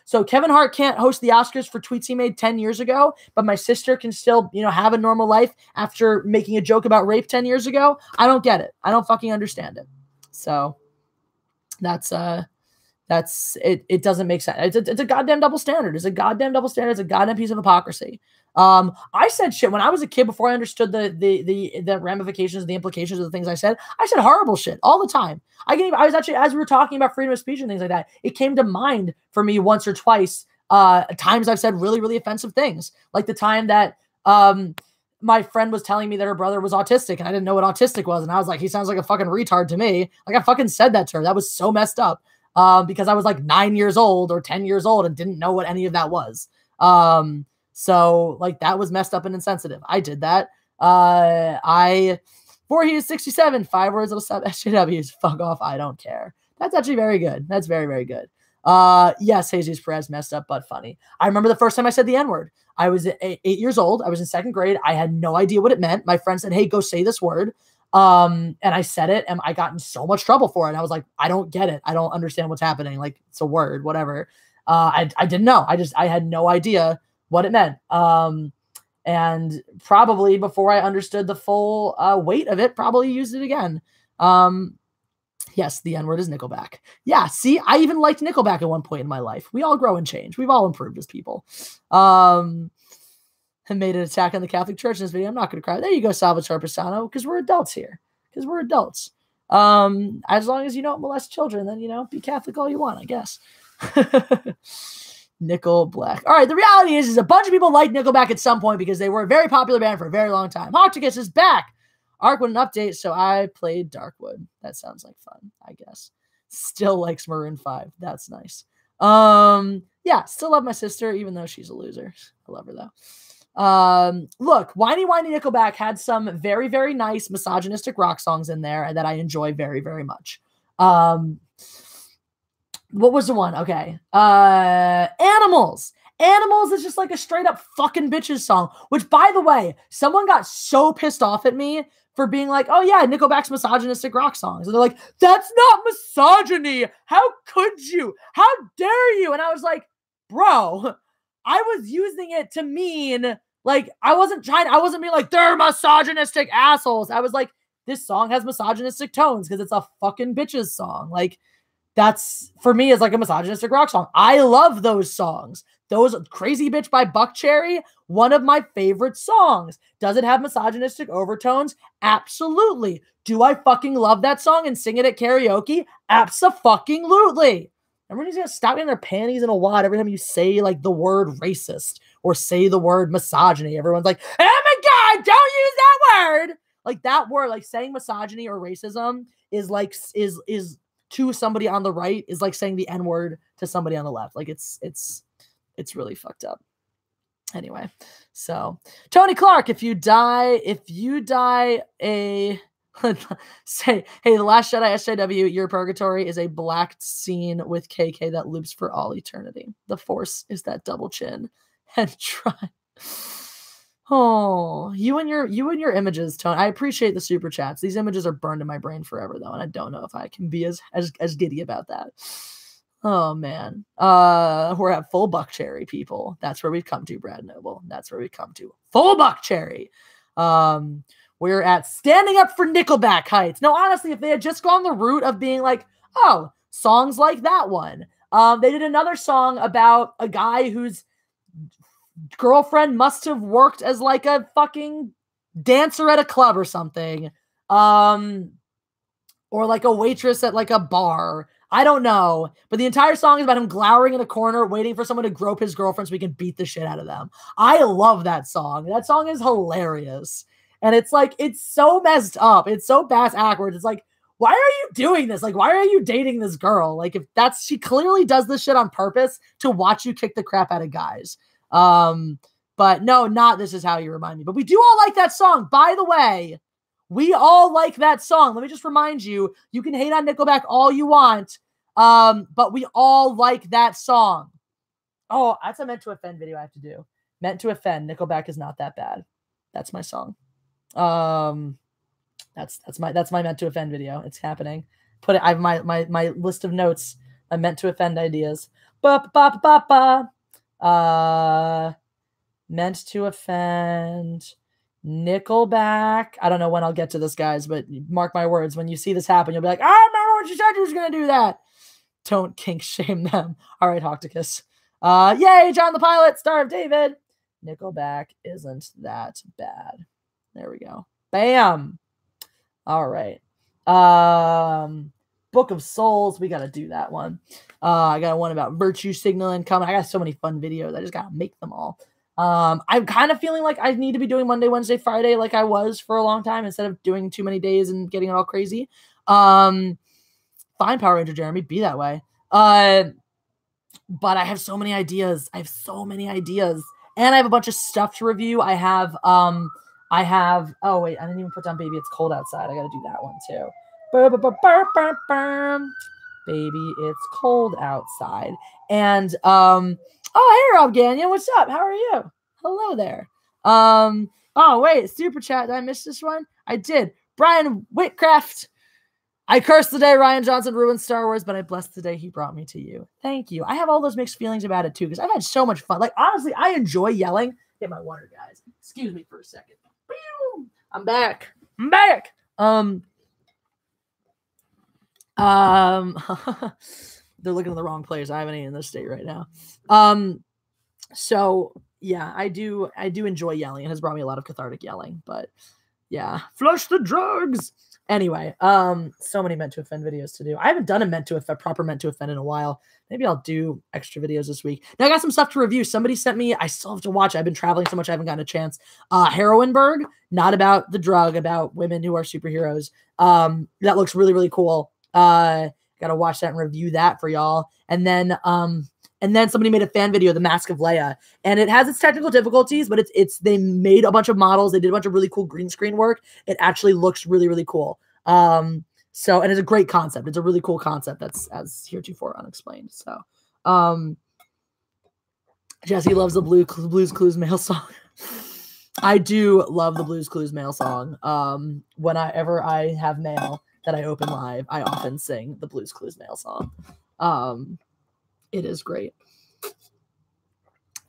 So Kevin Hart can't host the Oscars for tweets he made 10 years ago, but my sister can still, have a normal life after making a joke about rape 10 years ago. I don't get it. I don't fucking understand it. So that's That's it. It doesn't make sense. It's a goddamn double standard. It's a goddamn double standard. It's a goddamn piece of hypocrisy. I said shit when I was a kid before I understood the ramifications, the implications of the things I said. I said horrible shit all the time. I was actually, as we were talking about freedom of speech and things like that, it came to mind for me once or twice. Times I've said really, really offensive things, like the time that my friend was telling me that her brother was autistic, and I didn't know what autistic was, and I was like, he sounds like a fucking retard to me. Like I fucking said that to her. That was so messed up. Because I was like 9 years old or 10 years old and didn't know what any of that was. So like that was messed up and insensitive. I did that. He is 67, 5 words of SJWs. Fuck off. I don't care. That's actually very good. That's very, very good. Yes, Jesus Perez messed up, but funny. I remember the first time I said the N-word. I was 8 years old. I was in 2nd grade. I had no idea what it meant. My friend said, hey, go say this word. And I said it and I got in so much trouble for it. And I was like, I don't get it. I don't understand what's happening. Like it's a word, whatever. I didn't know. I had no idea what it meant. And probably before I understood the full weight of it, probably used it again. Yes, the N-word is Nickelback. Yeah, see, I even liked Nickelback at one point in my life. We all grow and change. We've all improved as people. And made an attack on the Catholic Church in this video. I'm not going to cry. There you go, Salvatore Pisano, because we're adults here. Because we're adults. As long as you don't molest children, then, be Catholic all you want, I guess. Nickelback. All right, the reality is a bunch of people liked Nickelback at some point because they were a very popular band for a very long time. Hocticus is back. Arkwood an update, so I played Darkwood. That sounds like fun, I guess. Still likes Maroon 5. That's nice. Yeah, still love my sister, even though she's a loser. I love her, though. Look, Whiny Nickelback had some very, very nice misogynistic rock songs in there that I enjoy very, very much. What was the one? Okay. Animals. Animals is just like a straight up fucking bitches song, which, by the way, someone got so pissed off at me for being like, oh yeah, Nickelback's misogynistic rock songs. And they're like, that's not misogyny. How could you? How dare you? And I was like, bro, I was using it to mean, like, I wasn't being like, they're misogynistic assholes. I was like, this song has misogynistic tones because it's a fucking bitches song. Like, that's, for me, is like a misogynistic rock song. I love those songs. Those Crazy Bitch by Buckcherry, one of my favorite songs. Does it have misogynistic overtones? Absolutely. Do I fucking love that song and sing it at karaoke? Abso-fucking-lutely. Everybody's gonna stop getting their panties in a wad every time you say like the word racist or say the word misogyny. Everyone's like, oh my God, don't use that word. Like that word, like saying misogyny or racism is like, is to somebody on the right is like saying the N-word to somebody on the left. Like it's really fucked up. Anyway, so Tony Clark, if you die say, hey, The Last Jedi SJW, your purgatory is a black scene with KK that loops for all eternity. The Force is that double chin. And try. Oh, you and your images, Tony. I appreciate the super chats. These images are burned in my brain forever, though, and I don't know if I can be as giddy about that. Oh man. We're at full Buckcherry, people. That's where we've come to, Brad Noble. That's where we've come to. Full Buckcherry. We're at standing up for Nickelback heights. No, honestly, if they had just gone the route of being like, oh, songs like that one. They did another song about a guy whose girlfriend must have worked as like a fucking dancer at a club or something. Or like a waitress at like a bar. I don't know. But the entire song is about him glowering in a corner, waiting for someone to grope his girlfriend so he can beat the shit out of them. I love that song. That song is hilarious. And it's like, it's so messed up. It's so backwards. It's like, why are you doing this? Like, why are you dating this girl? Like, if she clearly does this shit on purpose to watch you kick the crap out of guys. But no, not This Is How You Remind Me. But we do all like that song. By the way, we all like that song. Let me just remind you, you can hate on Nickelback all you want. But we all like that song. Oh, that's a Meant to Offend video I have to do. Meant to Offend. Nickelback is not that bad. That's my song. That's my Meant to Offend video. It's happening. Put it. I have my list of notes. I Meant to Offend ideas. Meant to Offend. Nickelback. I don't know when I'll get to this, guys, but mark my words. When you see this happen, you'll be like, I remember when she said you was gonna do that. Don't kink shame them. All right, Hocticus. Yay, John the Pilot, Star of David. Nickelback isn't that bad. There we go. Bam. All right. Book of Souls. We got to do that one. I got one about virtue signaling coming. I got so many fun videos. I just got to make them all. I'm kind of feeling like I need to be doing Monday, Wednesday, Friday like I was for a long time instead of doing too many days and getting it all crazy. Fine, Power Ranger Jeremy, be that way. But I have so many ideas. And I have a bunch of stuff to review. Oh wait, I didn't even put down Baby It's Cold Outside. I got to do that one too. Baby It's Cold Outside. And oh, hey Rob Gagnon, what's up? How are you? Hello there. Oh wait, super chat. Did I miss this one? I did. Brian Whitcraft. I cursed the day Rian Johnson ruined Star Wars, but I blessed the day he brought me to you. Thank you. I have all those mixed feelings about it too, because I've had so much fun. Like, honestly, I enjoy yelling. Get my water, guys. Excuse me for a second. I'm back. They're looking at the wrong place. I haven't eaten in this state right now. So yeah, I do enjoy yelling. It has brought me a lot of cathartic yelling, but yeah, flush the drugs. Anyway, so many Meant to Offend videos to do. I haven't done a proper Meant to Offend in a while. Maybe I'll do extra videos this week. Now I got some stuff to review. Somebody sent me, I still have to watch. I've been traveling so much, I haven't gotten a chance. Heroinberg, not about the drug, about women who are superheroes. That looks really, really cool. Got to watch that and review that for y'all. And then somebody made a fan video, The Mask of Leia, and it has its technical difficulties, but they made a bunch of models. They did a bunch of really cool green screen work. It actually looks really, really cool. And it's a great concept. It's a really cool concept that's as heretofore unexplained. So, Jesse loves the Blues Clues mail song. I do love the Blues Clues mail song. Whenever I have mail that I open live, I often sing the Blues Clues mail song. It is great.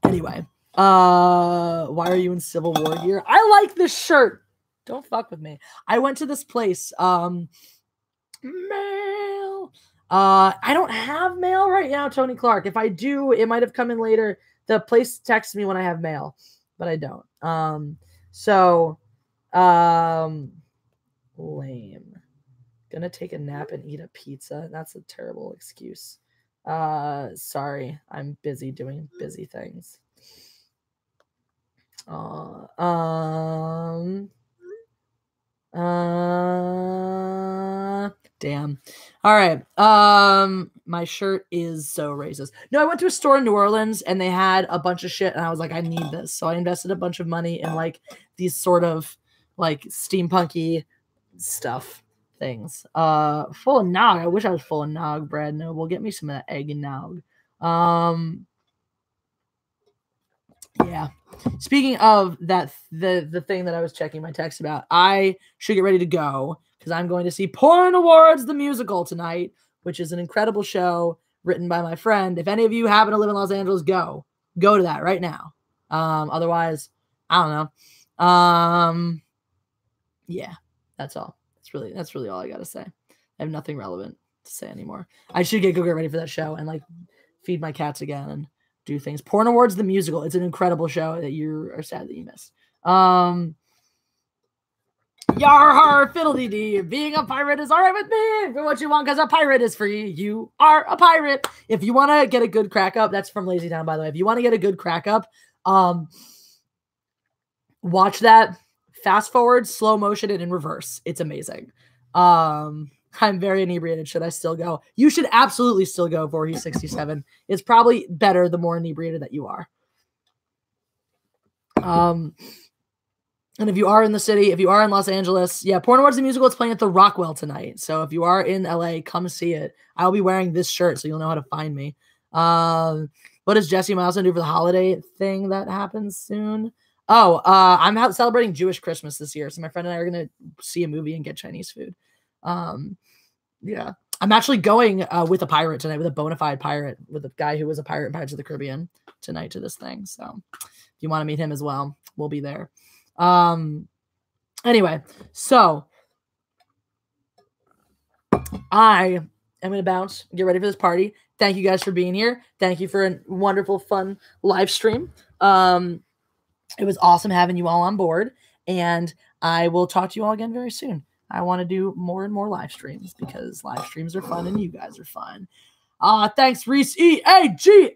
Anyway, why are you in Civil War gear? I like this shirt. Don't fuck with me. I went to this place. Mail. I don't have mail right now, Tony Clark. If I do, it might have come in later. The place texts me when I have mail, but I don't. Lame. Gonna take a nap and eat a pizza. That's a terrible excuse. Sorry, I'm busy doing busy things. Damn. All right. My shirt is so racist. No, I went to a store in New Orleans and they had a bunch of shit and I was like, I need this. So I invested a bunch of money in like these sort of like steampunky stuff things. Full of nog. I wish I was full of nog, Brad Noble. Get me some of that egg and nog. Yeah. Speaking of that, the thing that I was checking my text about, I should get ready to go because I'm going to see Porn Awards the musical tonight, which is an incredible show written by my friend. If any of you happen to live in Los Angeles, go to that right now. Otherwise, I don't know. Yeah, that's all. That's really all I gotta say. I have nothing relevant to say anymore. I should go get ready for that show and like feed my cats again and do things. Porn Awards the musical. It's an incredible show that you are sad that you missed. Yar har fiddly dee. Being a pirate is all right with me. For what you want, because a pirate is free. You are a pirate. If you want to get a good crack up, that's from Lazy Town, by the way. If you want to get a good crack up, watch that. Fast forward, slow motion, and in reverse. It's amazing. I'm very inebriated. Should I still go? You should absolutely still go, Voorhees 67. It's probably better the more inebriated that you are. And if you are in the city, if you are in Los Angeles, yeah, Porn Awards the musical, it's playing at the Rockwell tonight. So if you are in LA, come see it. I'll be wearing this shirt, so you'll know how to find me. What does Jesse Milestone do for the holiday thing that happens soon? Oh, I'm out celebrating Jewish Christmas this year. So my friend and I are going to see a movie and get Chinese food. Yeah. I'm actually going with a pirate tonight, with a bona fide pirate, with a guy who was a pirate in Pirates of the Caribbean tonight to this thing. So if you want to meet him as well, we'll be there. Anyway, so I I'm going to bounce, get ready for this party. Thank you guys for being here. Thank you for a wonderful, fun live stream. It was awesome having you all on board, and I will talk to you all again very soon. I want to do more and more live streams because live streams are fun and you guys are fun. Thanks, Reese. EAGLES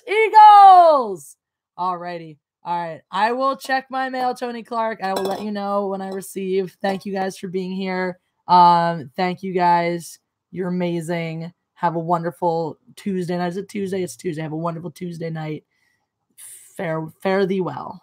Eagles. Alrighty. All right. I will check my mail, Tony Clark. I will let you know when I receive. Thank you guys for being here. Thank you guys. You're amazing. Have a wonderful Tuesday night. Is it Tuesday? It's Tuesday. Have a wonderful Tuesday night. Fare thee well.